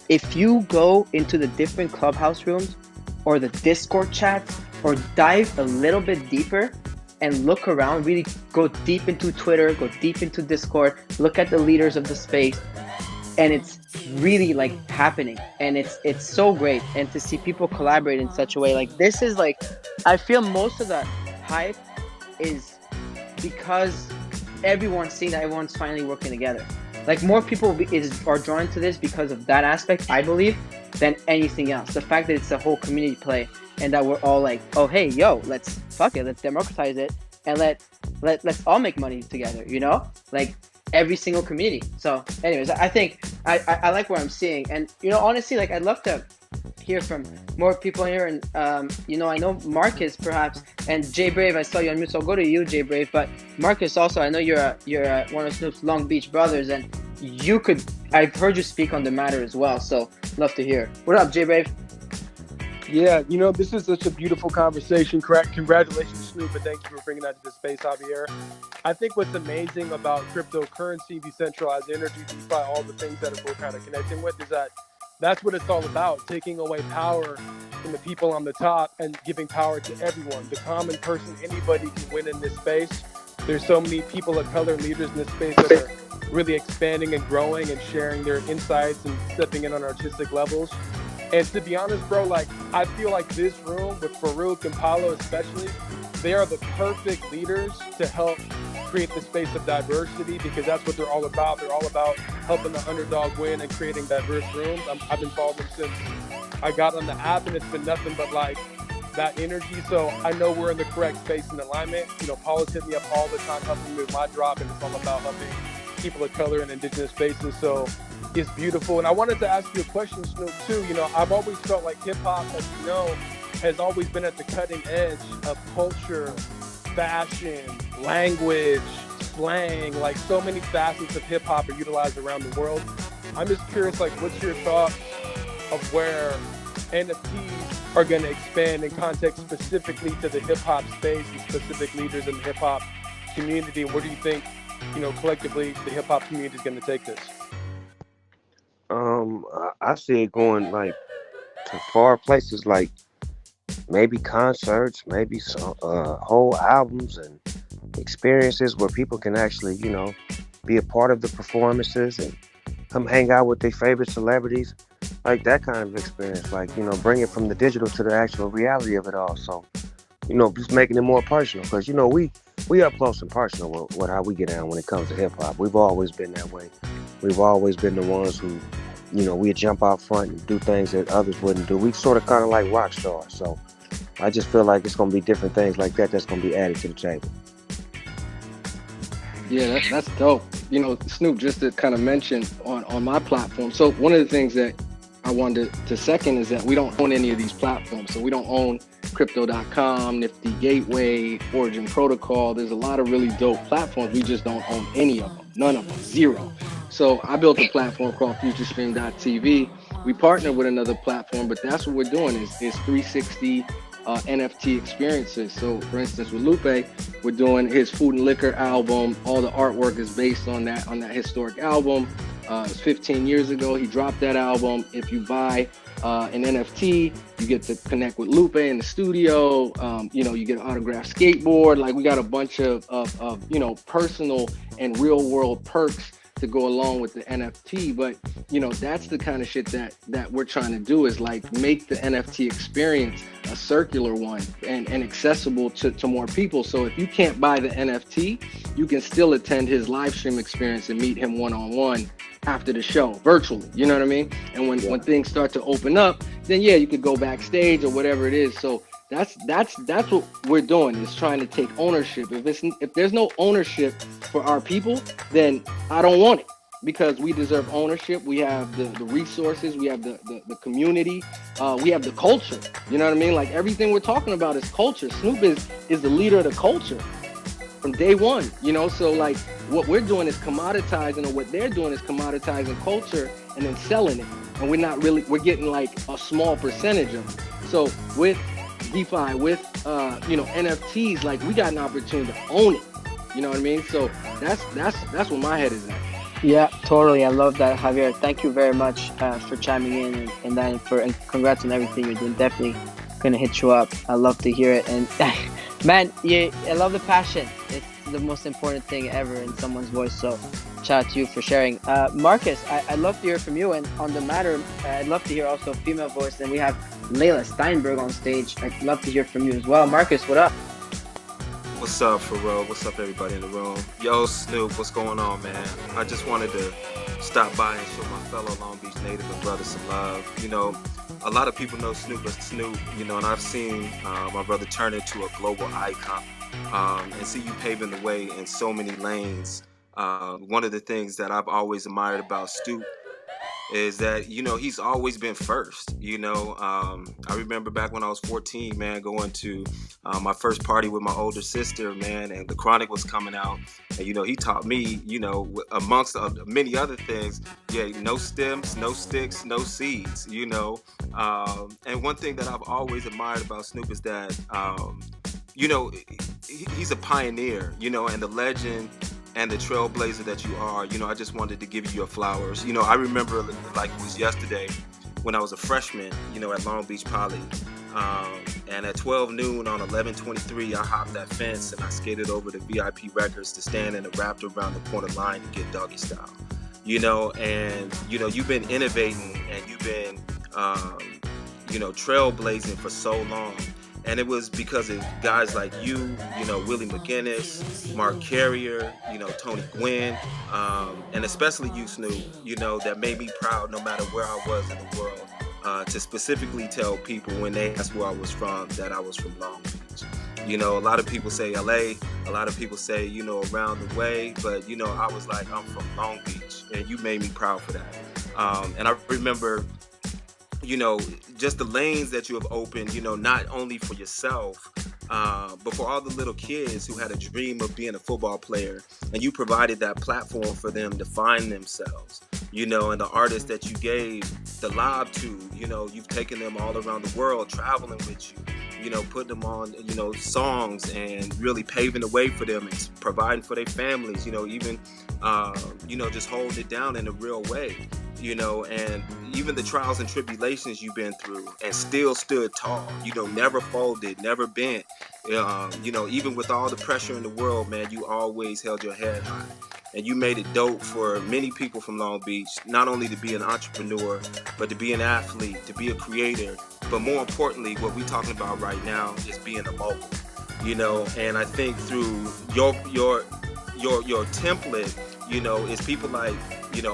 If you go into the different Clubhouse rooms or the Discord chats or dive a little bit deeper and look around, really go deep into Twitter, go deep into Discord, look at the leaders of the space, and it's really like happening, and it's so great. And to see people collaborate in such a way, like, this is like, I feel most of the hype is because everyone's seeing that everyone's finally working together. Like, more people are drawn to this because of that aspect, I believe, than anything else. The fact that it's a whole community play and that we're all like, oh, hey, yo, let's democratize it and let's all make money together, like every single community. So anyways, I think I like what I'm seeing. And, honestly, like, I'd love to hear from more people here. And, I know Marcus perhaps, and Jay Brave, I saw you on mute, so I'll go to you, Jay Brave. But Marcus also, I know you're one of Snoop's Long Beach brothers, and I've heard you speak on the matter as well. So love to hear. What up, Jay Brave? Yeah, this is such a beautiful conversation. Congratulations, Snoop, and thank you for bringing that to the space, Javier. I think what's amazing about cryptocurrency, decentralized energy, DeFi, all the things that we're kind of connecting with, is that that's what it's all about, taking away power from the people on the top and giving power to everyone. The common person, anybody can win in this space. There's so many people of color leaders in this space that are really expanding and growing and sharing their insights and stepping in on artistic levels. And to be honest, bro, like, I feel like this room with Farouk and Paulo especially, they are the perfect leaders to help create the space of diversity, because that's what they're all about. They're all about helping the underdog win and creating diverse rooms. I've been following them since I got on the app, and it's been nothing but like that energy. So I know we're in the correct space and alignment. Paulo's hit me up all the time, helping me with my drop, and it's all about helping people of color and indigenous spaces. So it's beautiful. And I wanted to ask you a question, Snoop, too. I've always felt like hip-hop, as you know, has always been at the cutting edge of culture, fashion, language, slang. Like, so many facets of hip-hop are utilized around the world. I'm just curious, like, what's your thoughts of where NFTs are going to expand in context specifically to the hip-hop space and specific leaders in the hip-hop community? Where do you think, collectively, the hip-hop community is going to take this? I see it going like to far places, like maybe concerts, maybe some whole albums and experiences where people can actually, be a part of the performances and come hang out with their favorite celebrities, like that kind of experience. Like, bring it from the digital to the actual reality of it all. So, just making it more personal, because we up close and personal with how we get down when it comes to hip hop. We've always been that way. We've always been the ones who, we'd jump out front and do things that others wouldn't do. We sort of kind of like rock stars. So I just feel like it's going to be different things like that that's going to be added to the table. Yeah, that's dope. Snoop, just to kind of mention on my platform. So one of the things that I wanted to second is that we don't own any of these platforms. So we don't own Crypto.com, Nifty Gateway, Origin Protocol. There's a lot of really dope platforms. We just don't own any of them. None of them. Zero. So I built a platform called FutureStream.tv. We partnered with another platform, but that's what we're doing is 360 NFT experiences. So for instance, with Lupe, we're doing his Food and Liquor album. All the artwork is based on that historic album. It was 15 years ago. He dropped that album. If you buy an NFT, you get to connect with Lupe in the studio. You get an autographed skateboard. Like, we got a bunch of personal and real world perks to go along with the NFT. But that's the kind of shit that we're trying to do, is like make the NFT experience a circular one and accessible to more people. So if you can't buy the NFT, you can still attend his live stream experience and meet him one-on-one after the show virtually. You know what I mean? And when things start to open up, then you could go backstage or whatever it is. So that's what we're doing, is trying to take ownership. If there's no ownership for our people, then I don't want it, because we deserve ownership. We have the resources, we have the community, we have the culture. You know what I mean? Like, everything we're talking about is culture. Snoop is the leader of the culture from day one, so like what we're doing is commoditizing, or what they're doing is commoditizing culture and then selling it. And we're getting like a small percentage of it. So with DeFi, with NFTs, like, we got an opportunity to own it. You know what I mean? So that's where my head is at. Yeah, totally. I love that, Javier. Thank you very much for chiming in and congrats on everything you're doing. Definitely gonna hit you up. I love to hear it. And man, I love the passion. It's the most important thing ever in someone's voice. So shout out to you for sharing. Marcus, I'd love to hear from you. And on the matter, I'd love to hear also a female voice. And we have Layla Steinberg on stage. I'd love to hear from you as well. Marcus, what up? What's up, Pharrell? What's up, everybody in the room? Yo, Snoop, what's going on, man? I just wanted to stop by and show my fellow Long Beach native and brothers some love. A lot of people know Snoop as Snoop, and I've seen my brother turn into a global icon and see you paving the way in so many lanes. One of the things that I've always admired about Snoop is that, he's always been first. I remember back when I was 14, man, going to my first party with my older sister, man, and The Chronic was coming out. And, he taught me, amongst many other things, no stems, no sticks, no seeds, And one thing that I've always admired about Snoop is that, he's a pioneer, and the legend and the trailblazer that you are. I just wanted to give you your flowers. I remember like it was yesterday when I was a freshman, at Long Beach Poly. And at 12 noon on 11/23, I hopped that fence and I skated over to VIP Records to stand in the wrapped around the corner line to get Doggy Style. And you've been innovating and you've been, trailblazing for so long. And it was because of guys like you, Willie McGinnis, Mark Carrier, Tony Gwynn, and especially you, Snoop, that made me proud no matter where I was in the world, to specifically tell people when they asked where I was from that I was from Long Beach. A lot of people say LA, a lot of people say, around the way, but, I was like, I'm from Long Beach, and you made me proud for that. And I remember, just the lanes that you have opened, not only for yourself, but for all the little kids who had a dream of being a football player, and you provided that platform for them to find themselves, and the artists that you gave the lob to, you've taken them all around the world, traveling with you, putting them on, songs and really paving the way for them and providing for their families, even, just holding it down in a real way. And even the trials and tribulations you've been through and still stood tall, never folded, never bent, even with all the pressure in the world, man, you always held your head high. And you made it dope for many people from Long Beach, not only to be an entrepreneur, but to be an athlete, to be a creator. But more importantly, what we're talking about right now is being a mogul, and I think through your template, it's people like,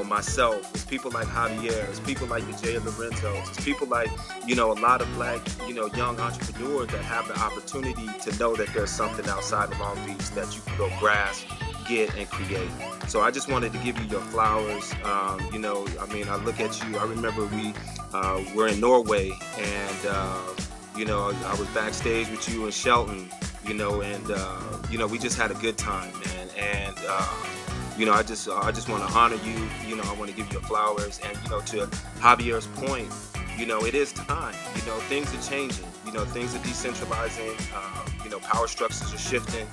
myself, it's people like Javier, it's people like the Jay Lorenzos, it's people like, a lot of black, young entrepreneurs that have the opportunity to know that there's something outside of Long Beach that you can go grasp, get, and create. So I just wanted to give you your flowers. I look at you, I remember we were in Norway and, I was backstage with you and Shelton, and, we just had a good time, man. And, I just want to honor you. I want to give you your flowers. And, to Javier's point, it is time. Things are changing. Things are decentralizing. Power structures are shifting.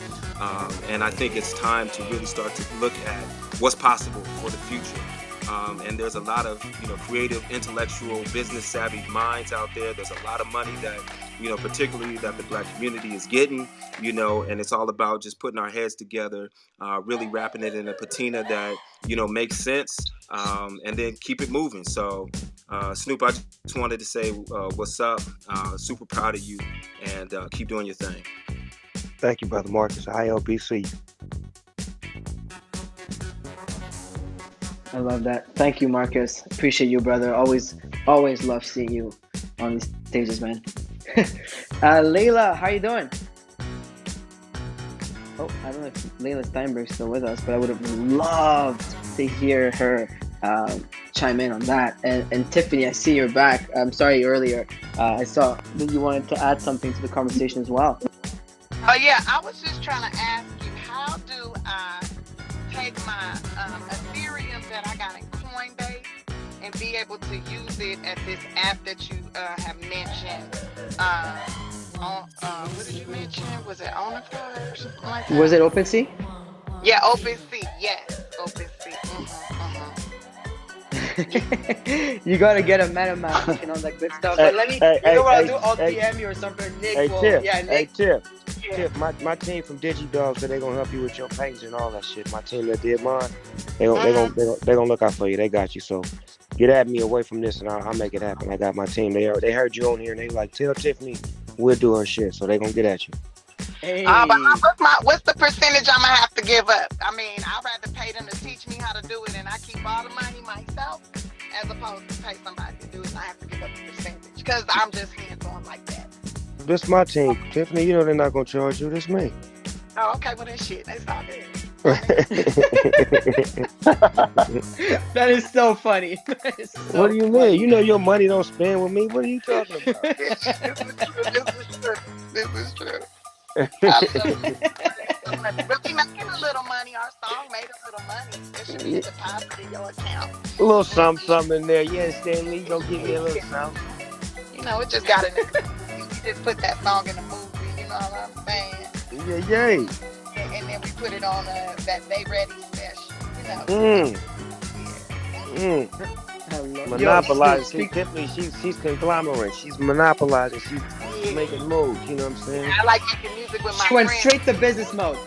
And I think it's time to really start to look at what's possible for the future. And there's a lot of, creative, intellectual, business savvy minds out there. There's a lot of money that, particularly that the Black community is getting, and it's all about just putting our heads together, really wrapping it in a patina that, makes sense, and then keep it moving. So, Snoop, I just wanted to say what's up. Super proud of you, and keep doing your thing. Thank you, Brother Marcus. ILBC. I love that. Thank you, Marcus. Appreciate you, brother. Always love seeing you on these stages, man. Layla, how you doing? Oh, I don't know if Layla Steinberg's still with us, but I would have loved to hear her chime in on that. And Tiffany, I see you're back. I'm sorry earlier. I saw that you wanted to add something to the conversation as well. Oh yeah, I was just trying to ask you, how do I take my Ethereum that I got in Coinbase and be able to use it at this app that you have mentioned? What did you mention? Was it OnlyFi or something like that? Was it OpenSea? Yeah, OpenSea. Yes, OpenSea. You gotta get a MetaMask and all that good stuff. But let me, you know what I'll do? I'll DM you or something. Nick will. Tip. Yeah, Nick. Tip. My team from DigiDog said they're gonna help you with your paintings and all that shit. My team that did mine, they gonna look out for you. They got you. So get at me away from this, and I'll make it happen. I got my team. They heard you on here, and they like, tell Tiffany we'll do her shit. So they gonna get at you. Hey. But what's the percentage I'm gonna have to give up? I mean, I'd rather pay them to teach me how to do it, and I keep all the money myself, as opposed to pay somebody to do it and I have to give up the percentage, because I'm just hands-on like that. This my team, Tiffany. You know they're not gonna charge you. This me. Oh, okay. Well, then shit, that's all good. That is so funny. What do you mean? You know your money don't spend with me. What are you talking about? This is true. But we making a little money. Our song made a little money. It should be a deposit in your account. A little something in there. You understand me? You gonna give me a little something. It just got in the you just put that song in the movie. You know what I'm saying? Yeah. And then we put it on that They Ready special. Monopolizing. Tiffany, she's conglomerate. She's monopolizing. She's making moves. You know what I'm saying? I like making music with my She went friends. straight to business mode.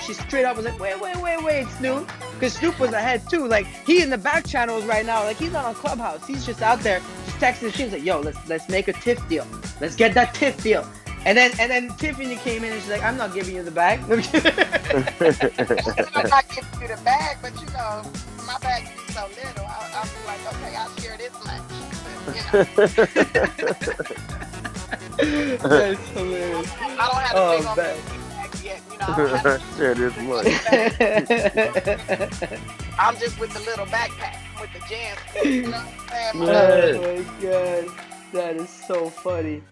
She straight up was like, wait, Snoop. Because Snoop was ahead too. Like, he in the back channels right now. Like, he's not on Clubhouse. He's just out there just texting his teams like, yo, let's make a TIFF deal. Let's get that TIFF deal. And then Tiffany came in and she's like, I'm not giving you the bag. I'm not giving you the bag, but my bag is so little. I'll be like, okay, I'll share this much. But, That's hilarious. I don't have a big old bag yet. I don't have share this much. I'm just with the little backpack with the jam. You know what I'm saying? Oh my god, that is so funny.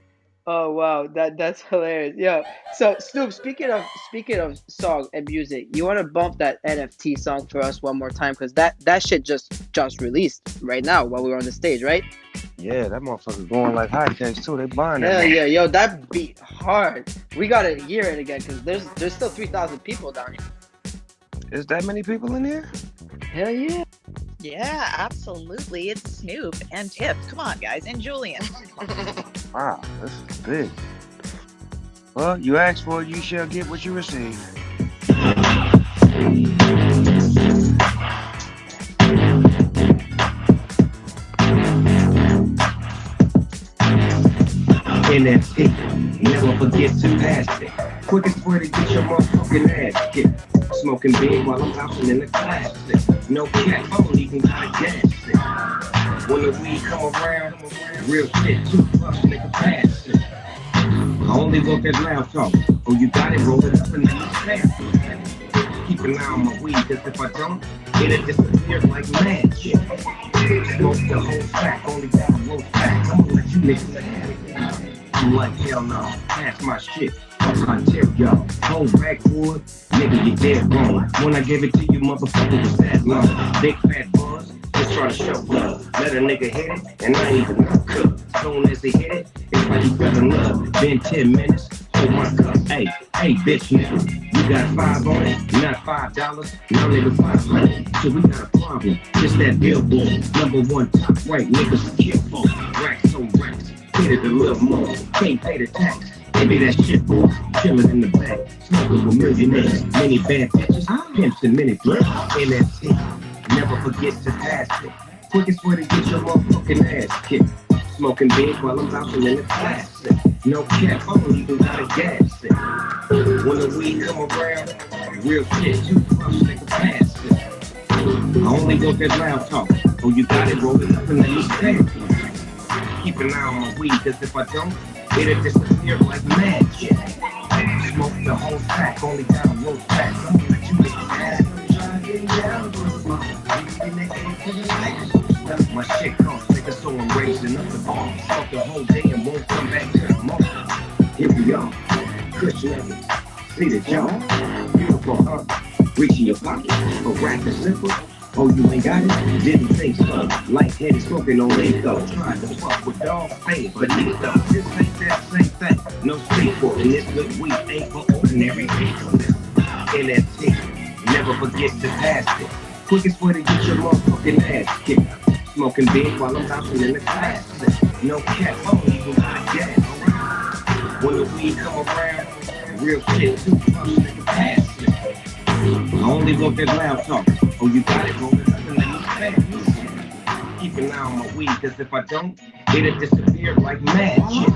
Oh wow, that's hilarious. Yeah. So Snoop, speaking of song and music, you want to bump that NFT song for us one more time, because that shit just released right now while we were on the stage, right? Yeah, that motherfucker's going like hotcakes too. They buying it. Hell yeah, yo, that beat hard. We gotta hear it again because there's still 3,000 people down here. Is that many people in here? Hell yeah. Yeah, absolutely. It's Snoop and Tiff. Come on, guys. And Julian. Wow, this is big. Well, you asked for it, you shall get what you receive. NFT, never forget to pass it. Quickest way to get your motherfucking ass kicked. Smoking big while I'm bouncing in the classic. No cap, I don't even gotta gas it. When the weed come around, real shit, 2 plus, nigga, pass it. I only look at loud talk. Oh, you got it, roll it up and then you pass it. Keep an eye on my weed, cause if I don't, it'll disappear like magic. Smoke the whole stack, only got a low stack. I'm gonna let you niggas have it. I'm like, hell no, pass my shit. I tell y'all, whole backwood, nigga, you dead wrong. When I gave it to you, motherfucker, was that long. Big fat buzz, just try to show love. Let a nigga hit it, and I ain't even cook. Soon as he hit it, it's like he got enough. Been 10 minutes, hold my cup. Hey, bitch, nigga, you got 5 on it, not $5. Now nigga 500. So we got a problem. Just that billboard, #1 top right, niggas kill for racks on racks. Hit it a little more, can't pay the tax. Give me that shit, boy. Chillin' in the back, smoking with millionaires, many bad bitches, pimps and mini flips. NFT, never forget to pass it. Quickest way to get your motherfucking ass kicked. Smoking big while I'm bouncing in the plastic. No cap, I don't even gotta gas it. When the weed come around, real shit, 2 puffs, nigga, pass it. I only want that loud talk. Oh, you got it, roll it up and let me stand. Keep an eye on my weed, cause if I don't, it'll disappear like magic. Smoke the whole pack, only got a low pack. I'm gonna let you make it happen. My shit comes, nigga, so I'm raising up the bar. Fuck the whole day and won't come back to the morning. Here we are, Kush levels. See the jaw? Beautiful, huh? Reach in your pocket, a rack of zipper. Oh, you ain't got it? Didn't think so. Light-headed smoking on Lego. Tried to fuck with dog face, but nigga, this ain't that same thing. No street for it, and this good weed ain't for ordinary people. NFT, never forget to pass it. Quickest way to get your motherfucking ass kicked. Smoking big while I'm bouncing in the class. No cap, I don't even got gas. When the weed come around, real shit, 2 puffs, nigga, pass it. I only want that loud talk. Oh, you got it, roll it up and let me pass. Keep an eye on my weed, cause if I don't, it'll disappear like magic.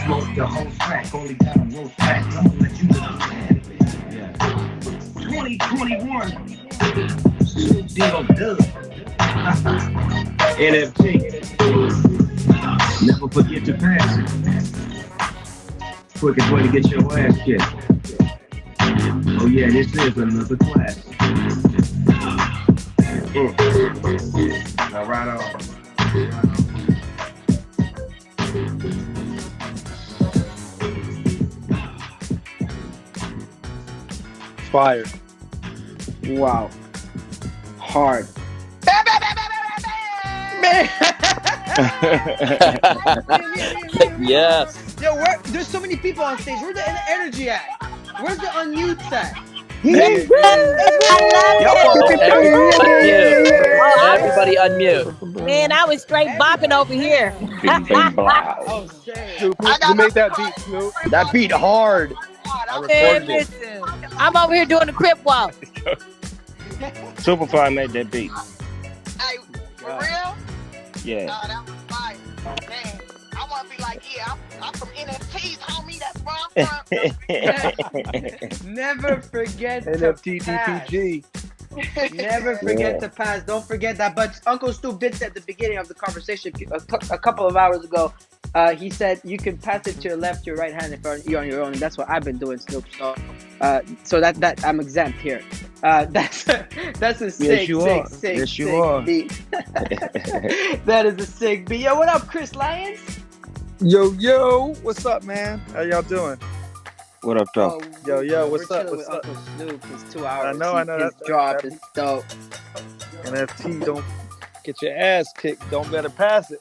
Smoke the whole track, only got a roast pack. I'm gonna let you know that. 2021, Snoop Dogg. NFT, never forget to pass it. Quickest way to get your ass kicked. Oh yeah, this is another class. Now right on. Fire. Wow. Hard. Yes. Yo, there's so many people on stage. Where's the energy at? Where's the unmute at? Everybody unmute. Man, I was straight bopping over here. Oh, shit. Who made that beat, Snoop? That beat hard. I Man, recorded it. listen, I'm over here doing the crip walk. Superfly made that beat. Hey, for real? Yeah. Oh, that was fire. Man, I want to be like, yeah, I'm from NFTs, homie. That's where I'm from. Never forget NFT to pass. DPG. Never forget to pass. Don't forget that. But Uncle Stu did say at the beginning of the conversation a couple of hours ago, he said you can pass it to your left, your right hand if you're on your own. And that's what I've been doing, Snoop. So that I'm exempt here. That's a sick, sick beat. That is a sick beat. Yo, what up, Chris Lyons? Yo, what's up, man? How y'all doing? What up, though? Yo, what's up? What's up? Uncle Snoop, it's 2 hours. I know. His drop is dope. NFT, don't get your ass kicked. Don't better pass it.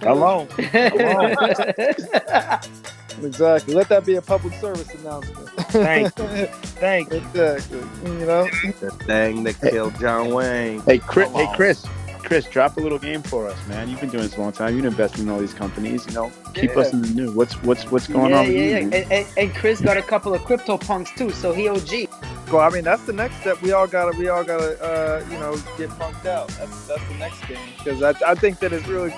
Alone. Exactly. Let that be a public service announcement. Thank you. Exactly. You know? The thing that killed John Wayne. Hey, Chris, drop a little game for us, man. You've been doing this a long time. You've invested in all these companies. You know, keep us in the new. What's going on with you? Yeah. And Chris got a couple of crypto punks too, so he OG. Well, I mean, that's the next step. We all gotta, get punked out. That's the next game, because I think that it's really.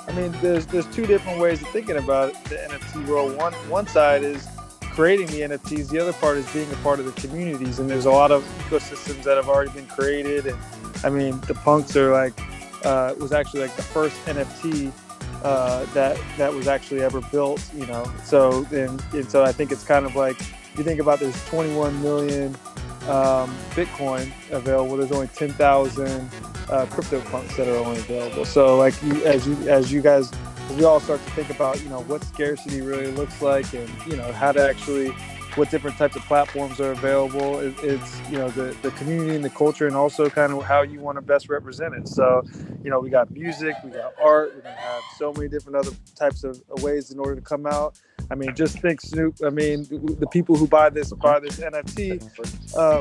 I mean, there's 2 different ways of thinking about it, the NFT world. One side is creating the NFTs. The other part is being a part of the communities. And there's a lot of ecosystems that have already been created. And I mean, the punks are was actually the first NFT that was actually ever built. So so I think it's kind of like, you think about, there's 21 million Bitcoin available. There's only 10,000 crypto punks that are only available. So as we all start to think about what scarcity really looks like, and how to actually what different types of platforms are available. It's the community and the culture, and also kind of how you want to best represent it. So we got music, we got art, we're gonna have so many different other types of ways in order to come out. I mean, just think, Snoop. I mean, the people who buy this NFT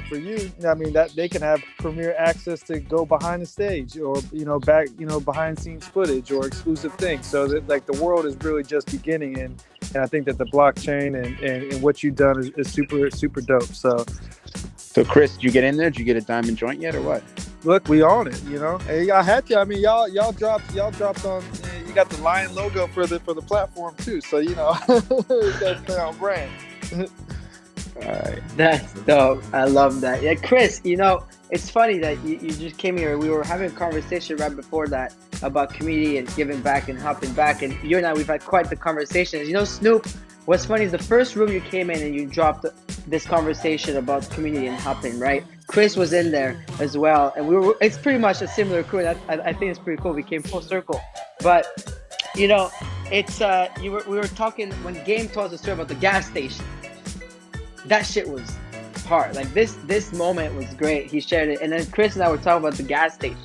for you. I mean, that they can have premier access to go behind the stage, or back behind scenes footage or exclusive things. So that like the world is really just beginning, and I think that the blockchain and what you've done is super dope. So Chris, did you get in there? Did you get a diamond joint yet, or what? Look, we own it. Hey, I had to. I mean, y'all dropped on. You got the lion logo for the platform too. So you gotta stay on brand. All right. That's dope. I love that. Yeah, Chris, it's funny that you just came here. We were having a conversation right before that about community and giving back and helping back. And you and I, we've had quite the conversations. Snoop, what's funny is the first room you came in and you dropped this conversation about community and helping, right? Chris was in there as well. And it's pretty much a similar crew. And I think it's pretty cool. We came full circle. But, it's we were talking when Game told us a story about the gas station. That shit was hard. Like this moment was great. He shared it, and then Chris and I were talking about the gas station.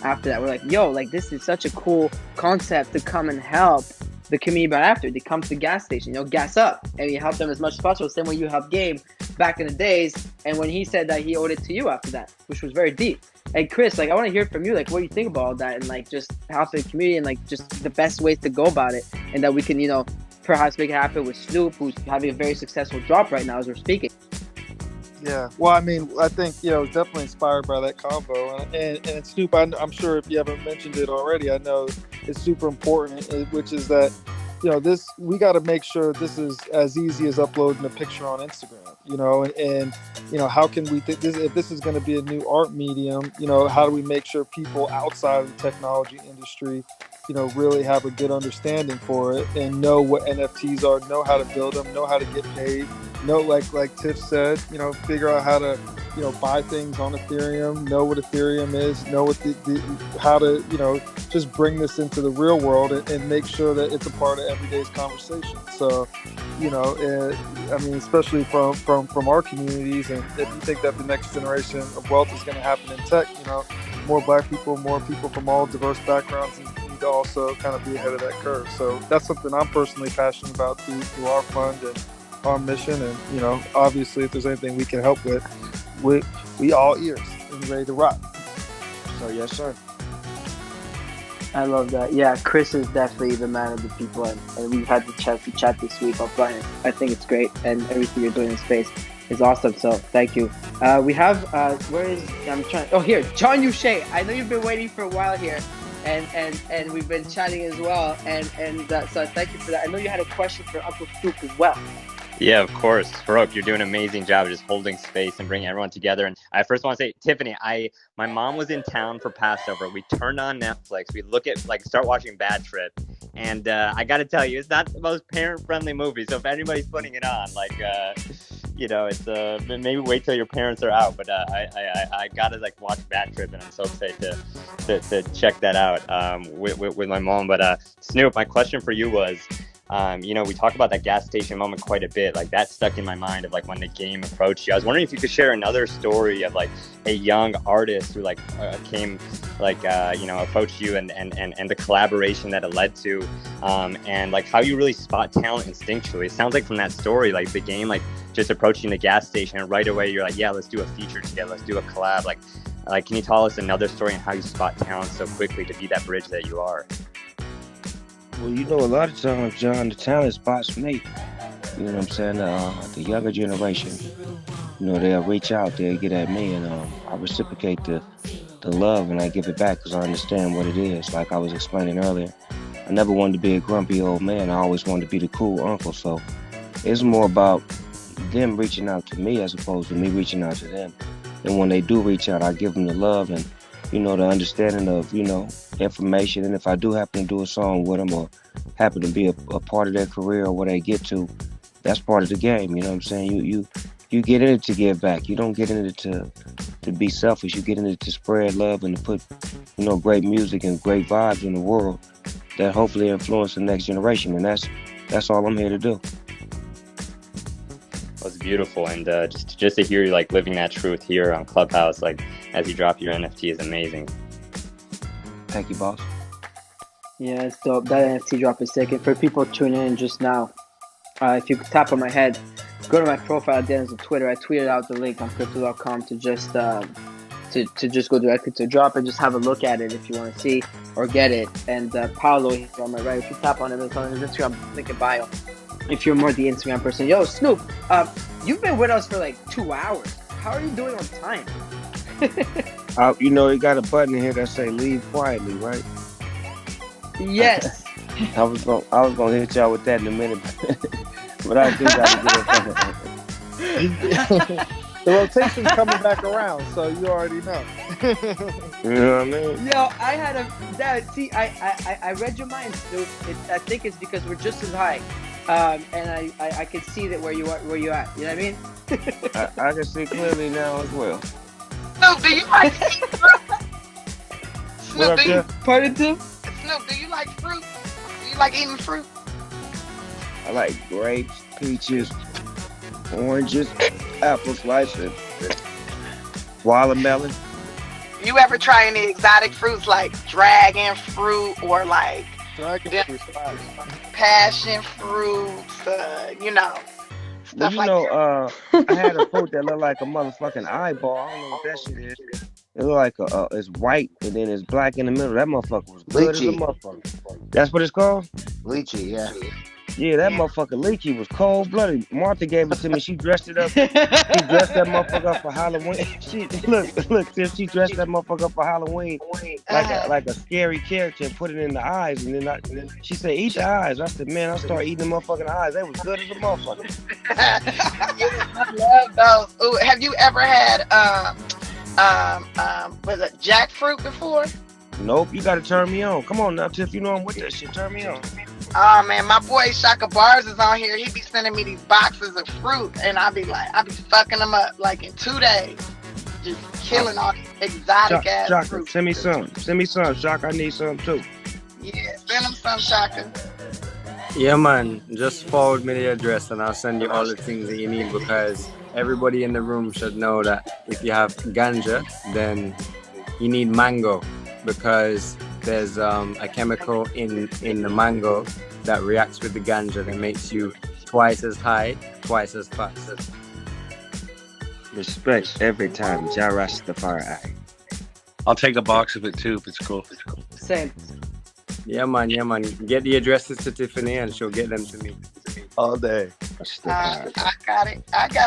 After that, we're like, "Yo, like this is such a cool concept to come and help the community." But after they come to the gas station, gas up, and you help them as much as possible. Same way you helped Game back in the days. And when he said that he owed it to you after that, which was very deep. And Chris, like I want to hear from you, like what do you think about all that, and like just helping the community, and like just the best ways to go about it, and that we can, perhaps make it happen with Snoop, who's having a very successful drop right now as we're speaking. Yeah, well, I mean, I think I was definitely inspired by that combo, and Snoop. I'm sure if you haven't mentioned it already, I know it's super important, which is that this we got to make sure this is as easy as uploading a picture on Instagram. And how can we think this if this is going to be a new art medium? How do we make sure people outside of the technology industry really have a good understanding for it and know what NFTs are, know how to build them, know how to get paid, know like Tiff said, figure out how to buy things on Ethereum, know what Ethereum is, know what how to just bring this into the real world and make sure that it's a part of everyday's conversation. So I mean, especially from our communities, and if you think that the next generation of wealth is going to happen in tech, more Black people, more people from all diverse backgrounds need to also kind of be ahead of that curve. So that's something I'm personally passionate about through our fund and our mission. And obviously, if there's anything we can help with, we all ears and ready to rock. So yes, sir. I love that. Yeah, Chris is definitely the man of the people, and we've had the chance to chat this week offline. I think it's great, and everything you're doing in space is awesome. So thank you. We have here, John Uche. I know you've been waiting for a while here, and we've been chatting as well, and so thank you for that. I know you had a question for Uncle Snoop as well. Yeah, of course. Farouk, you're doing an amazing job of just holding space and bringing everyone together. And I first want to say, Tiffany, my mom was in town for Passover. We turned on Netflix. We start watching Bad Trip. And I got to tell you, it's not the most parent-friendly movie. So if anybody's putting it on, it's maybe wait till your parents are out. But I got to watch Bad Trip, and I'm so excited to check that out with my mom. But Snoop, my question for you was, we talk about that gas station moment quite a bit. Like that stuck in my mind of when the game approached you. I was wondering if you could share another story of a young artist who came approached you and the collaboration that it led to, and how you really spot talent instinctually. It sounds like from that story, the game just approaching the gas station and right away you're like, yeah, let's do a feature together, let's do a collab. Can you tell us another story on how you spot talent so quickly to be that bridge that you are? Well, a lot of times, John, the talent spots me. You know what I'm saying? The younger generation, they'll reach out, they'll get at me, and I reciprocate the love, and I give it back because I understand what it is. Like I was explaining earlier, I never wanted to be a grumpy old man. I always wanted to be the cool uncle. So it's more about them reaching out to me as opposed to me reaching out to them. And when they do reach out, I give them the love and the understanding of, information. And if I do happen to do a song with them or happen to be a part of their career or where they get to, that's part of the game. You know what I'm saying? You get in it to give back. You don't get in it to be selfish. You get in it to spread love and to put, great music and great vibes in the world that hopefully influence the next generation. And that's all I'm here to do. was beautiful, and just to hear you like living that truth here on Clubhouse, like as you drop your NFT, is amazing. Thank you, boss. Yeah, it's dope. That NFT drop is sick. And for people tuning in just now, if you tap on my head, go to my profile at the end of Twitter. I tweeted out the link on crypto.com to just to just go directly to drop and just have a look at it if you want to see or get it. And Paolo here on my right, if you tap on him, it's on his Instagram link in bio. If you're more the Instagram person, yo, Snoop, you've been with us for like 2 hours. How are you doing on time? You know, you got a button here that say "Leave quietly," right? Yes. I was gonna hit y'all with that in a minute, but I do gotta get it. The rotation's coming back around, so you already know. You know what I mean? Yo, I had see, I read your mind, Snoop. I think it's because we're just as high, and I can see that where you at. You know what I mean? I can see clearly now as well. Snoop, do you like fruit? Snoop, Pardon, Tim? Snoop, do you like fruit? Do you like eating fruit? I like grapes, peaches, oranges, apple slices, watermelon. You ever try any exotic fruits like dragon fruit or like passion fruits? You know, Well, stuff you like know, I had a fruit that looked like a motherfucking eyeball. I don't know what that shit is. It looked like it's white and then it's black in the middle. That motherfucker was good as a motherfucker. That's what it's called? Lychee, yeah. Yeah, that motherfucker lychee was cold blooded. Martha gave it to me. She dressed it up. She dressed that motherfucker up for Halloween. Look, she dressed that motherfucker up for Halloween like a scary character and put it in the eyes. And then she said, "Eat the eyes." I said, "Man, I started eating the motherfucking eyes. They was good as a motherfucker." I love those. Ooh, have you ever had was it jackfruit before? Nope, you gotta turn me on. Come on now, Tiff. You know I'm with that shit. Turn me on. Oh man, my boy Shaka Bars is on here. He be sending me these boxes of fruit, and I be fucking them up like in 2 days, just killing all these exotic ass Shaka, fruit. send me some. Shaka, I need some too. Yeah, send him some, Shaka. Yeah, man. Just forward me the address, and I'll send you all the things that you need, because everybody in the room should know that if you have ganja, then you need mango, because there's a chemical in the mango that reacts with the ganja that makes you twice as high, twice as fast. Respect every time, Ja Rastafari. I'll take a box of it too if it's cool. Same. Yeah, man. Get the addresses to Tiffany and she'll get them to me. All day. I got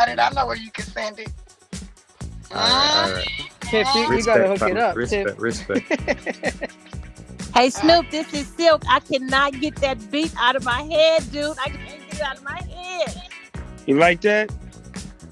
it. I know where you can send it. All right. Tiff, you gotta hook it up. Respect. Hey, Snoop, this is Silk. I cannot get that beat out of my head, dude. I can't get it out of my head. You like that?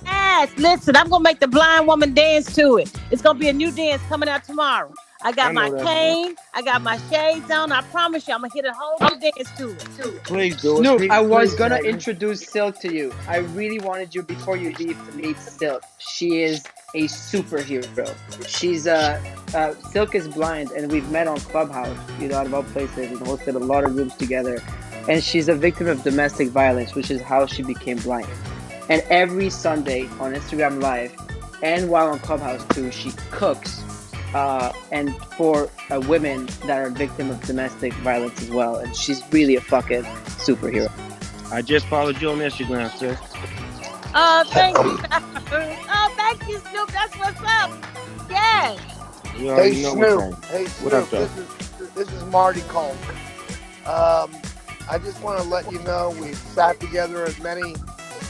Yes, listen, I'm going to make the blind woman dance to it. It's going to be a new dance coming out tomorrow. I got my cane. I got my shades on. I promise you, I'm going to hit a whole new dance to it. Please do it. Snoop, I was going to introduce Silk to you. I really wanted you, before you leave, to meet Silk. She is a superhero. She's Silk is blind, and we've met on Clubhouse, out of all places, and hosted a lot of rooms together. And she's a victim of domestic violence, which is how she became blind. And every Sunday on Instagram Live, and while on Clubhouse too, she cooks, and for women that are victim of domestic violence as well. And she's really a fucking superhero. I just followed you on Instagram, sis. Thank you. Thank you, Snoop. That's what's up. Yes. Hey, Snoop. What up, though? This is Marty Coleman. I just want to let you know we've sat together at many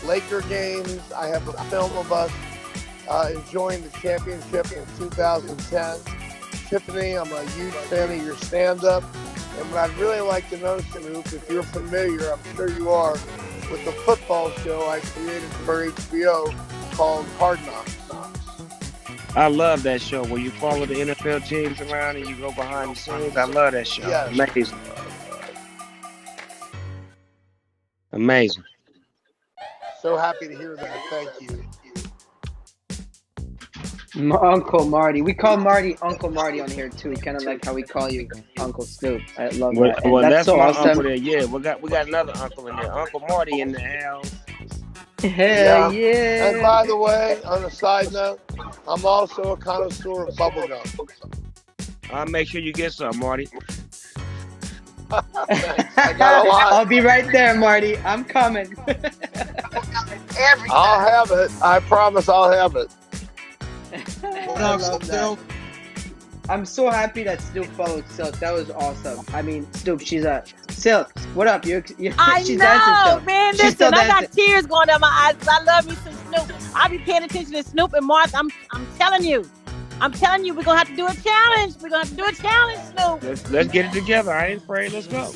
Laker games. I have a film of us enjoying the championship in 2010. Tiffany, I'm a huge fan of your stand-up. And what I'd really like to know, Snoop, if you're familiar, I'm sure you are, with the football show I created for HBO called Hard Knocks. I love that show where you follow the NFL teams around and you go behind the scenes. I love that show. Yes. Amazing. Amazing. So happy to hear that. Thank you. Uncle Marty. We call Marty Uncle Marty on here too, kind of like how we call you Uncle Snoop. I love that. And Well, that's so my awesome. uncle there. Yeah, we got another uncle in there. Uncle Marty in the house. Hell Yeah. And yeah. by the way, on a side note, I'm also a connoisseur of bubblegum. I'll make sure you get some, Marty. Thanks. I got a lot. I'll be right there, Marty. I'm coming. I'll have it. I promise I'll have it. I love that. I'm so happy that Snoop followed Silk. That was awesome. I mean, Snoop, she's a Silk. What up? I She's dancing know, still. man. She's still Listen, I got dancing. tears going down my eyes because I love me some Snoop. I be paying attention to Snoop and Martha. I'm telling you. I'm telling you, we're gonna have to do a challenge. We're gonna have to do a challenge, Snoop. Let's get it together. I ain't afraid. Let's go.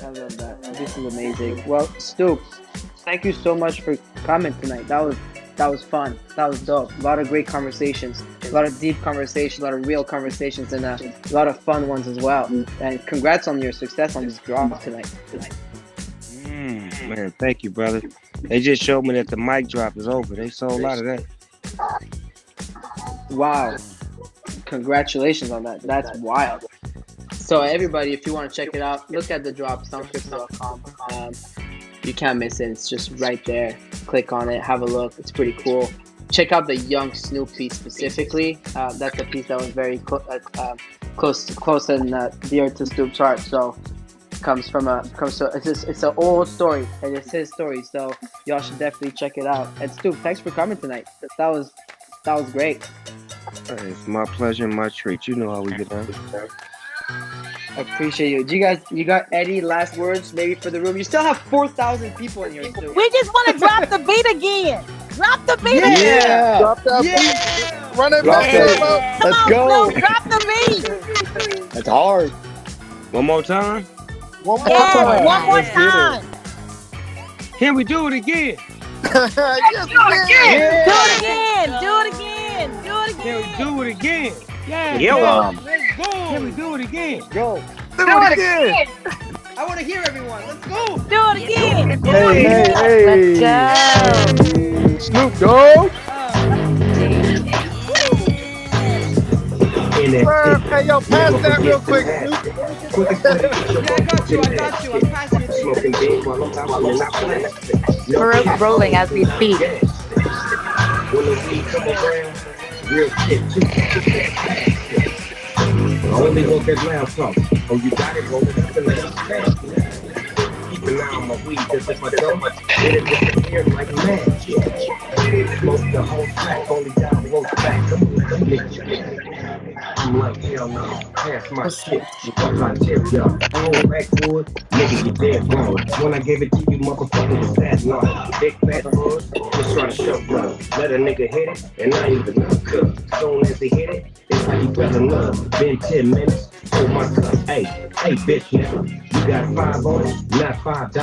I love that. This is amazing. Well, Snoop, thank you so much for coming tonight. That was fun. That was dope. A lot of great conversations. A lot of deep conversations. A lot of real conversations, and a lot of fun ones as well. And congrats on your success on this drop tonight. Man, thank you, brother. They just showed me that the mic drop is over. They sold out of that. Wow. Congratulations on that. That's wild. So everybody, if you want to check it out, look at the drop, soundcrypto.com. You can't miss it. It's just right there. Click on it. Have a look. It's pretty cool. Check out the Young Snoop piece specifically. That's a piece that was very close and dear to Snoop's heart. So it's an old story and it's his story. So y'all should definitely check it out. And Snoop, thanks for coming tonight. That was great. It's my pleasure and my treat. You know how we get down. Appreciate you. You got any last words maybe for the room? You still have 4,000 people in here, Snoop. We just want to drop the beat again. Drop the beat again. Drop that beat. Run it back. Let's go. Snoop, drop the beat. That's hard. One more time? One more time. One more time. Can we do it again? Yes, we can. Do it again. Do it again. Do it again. Can we do it again? Yeah. Let's go. Can we do it again? Go. Do it again. I want to hear everyone. Let's go. Do it again. Hey. Let's go. Snoop Dogg. Hey, yo, pass that real quick, Snoop. I got you. I'm passing it to you. We're rolling as we speak. Only look at loud talk. Oh, you got it, roll it up and let it stand. Keep an eye on my weed, cause if I don't, it'll disappear like magic. Smoke the whole track, only down the road back. I'm like, hell no, pass my shit. Fuck my tip, yo. Old backwood, nigga, you dead wrong. When I gave it to you, motherfucker, was that long. Big fat bud, just try to show love. Let a nigga hit it, and I even know. Cause soon as he hit it, it's how you better love. Been 10 minutes, hold my cup. Hey, bitch, nigga. You got 5 on it, not $5.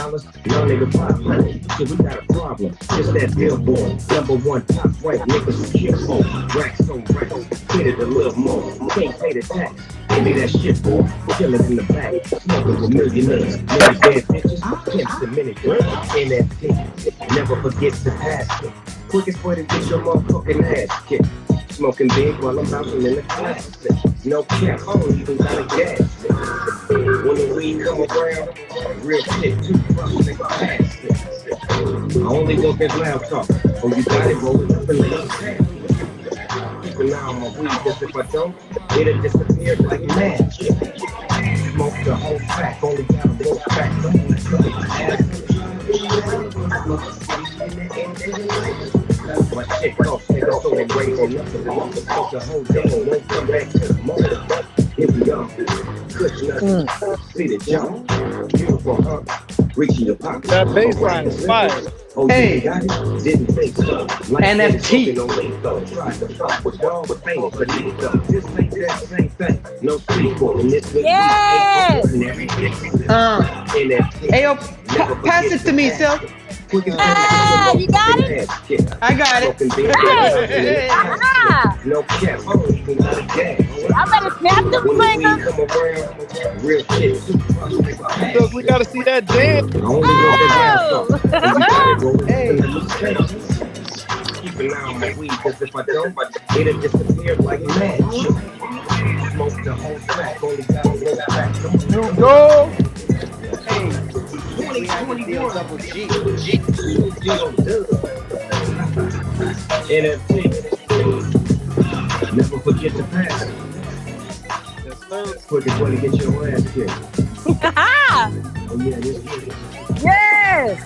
No, nigga, 500. Shit, we got a problem. It's that billboard, #1 top rank, niggas who shit for. Racks on racks, get it a little more. Can't pay the tax. Give me that shit, boy. Kill it in the back. Smoking with millionaires. Many bad bitches. Pimps and mini girls. NFT. Never forget the past. Quickest way to get your motherfucking ass kicked. Smoking big while I'm bouncing in the class. No cap, I don't even got a gas. When the weed come around, real shit, too rough, nigga, pass it. I only look at loud talk. Oh, you got it, roll it up and let it pass. Keep an eye on my weed, cause if I don't, it'll disappear like magic. Smoke the whole pack, only down the road my shit costs, nigga, so they raise on nothing. Fuck the whole day, won't come back to the morning. Here we go. Kush nuts, see the jump. Beautiful, huh? Reaching your pocket. That baseline is fire. Oh, hey, got it? Didn't think so. Like NFT. Tried to fuck with dog with fame, but just like that same thing. No sequel in this video. Yes. Hey, yo, pass it to me, Silk. You got it? I got it. Hey. No cap, I don't even got a gas. I better snap them fingers. Real shit. Silk, we gotta see that dance. Hey. Keep an eye on my weed, cause if I don't, it'll disappear like magic. Smoke the whole track, only got a little back. Snoop Dogg. Deal Double G. NFT. Never forget the past. Quickest way to get your ass kicked. Oh yeah, Yes.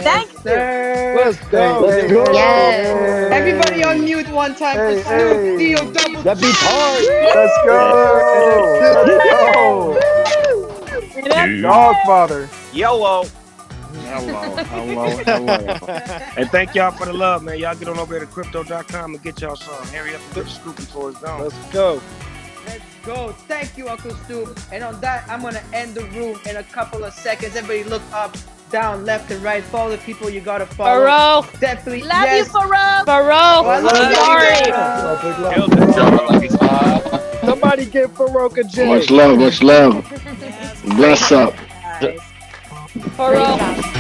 Thank you. Let's go. Let's go. Yes. Everybody on mute one time for Snoop Deal Double That beat's hard. Let's go. Let's go. Dogfather. YOLO. Hello. And thank y'all for the love, man. Y'all get on over here to crypto.com and get y'all some. Hurry up and get the scoop before it's gone. Let's go. Let's go. Thank you, Uncle Snoop. And on that, I'm going to end the room in a couple of seconds. Everybody look up, down, left, and right. Follow the people you got to follow. Farouk. Definitely. Love yes. you, Farouk. Farouk. Oh, I love you. Sorry. Somebody give Farouk a J. Much love. Bless up. Farouk.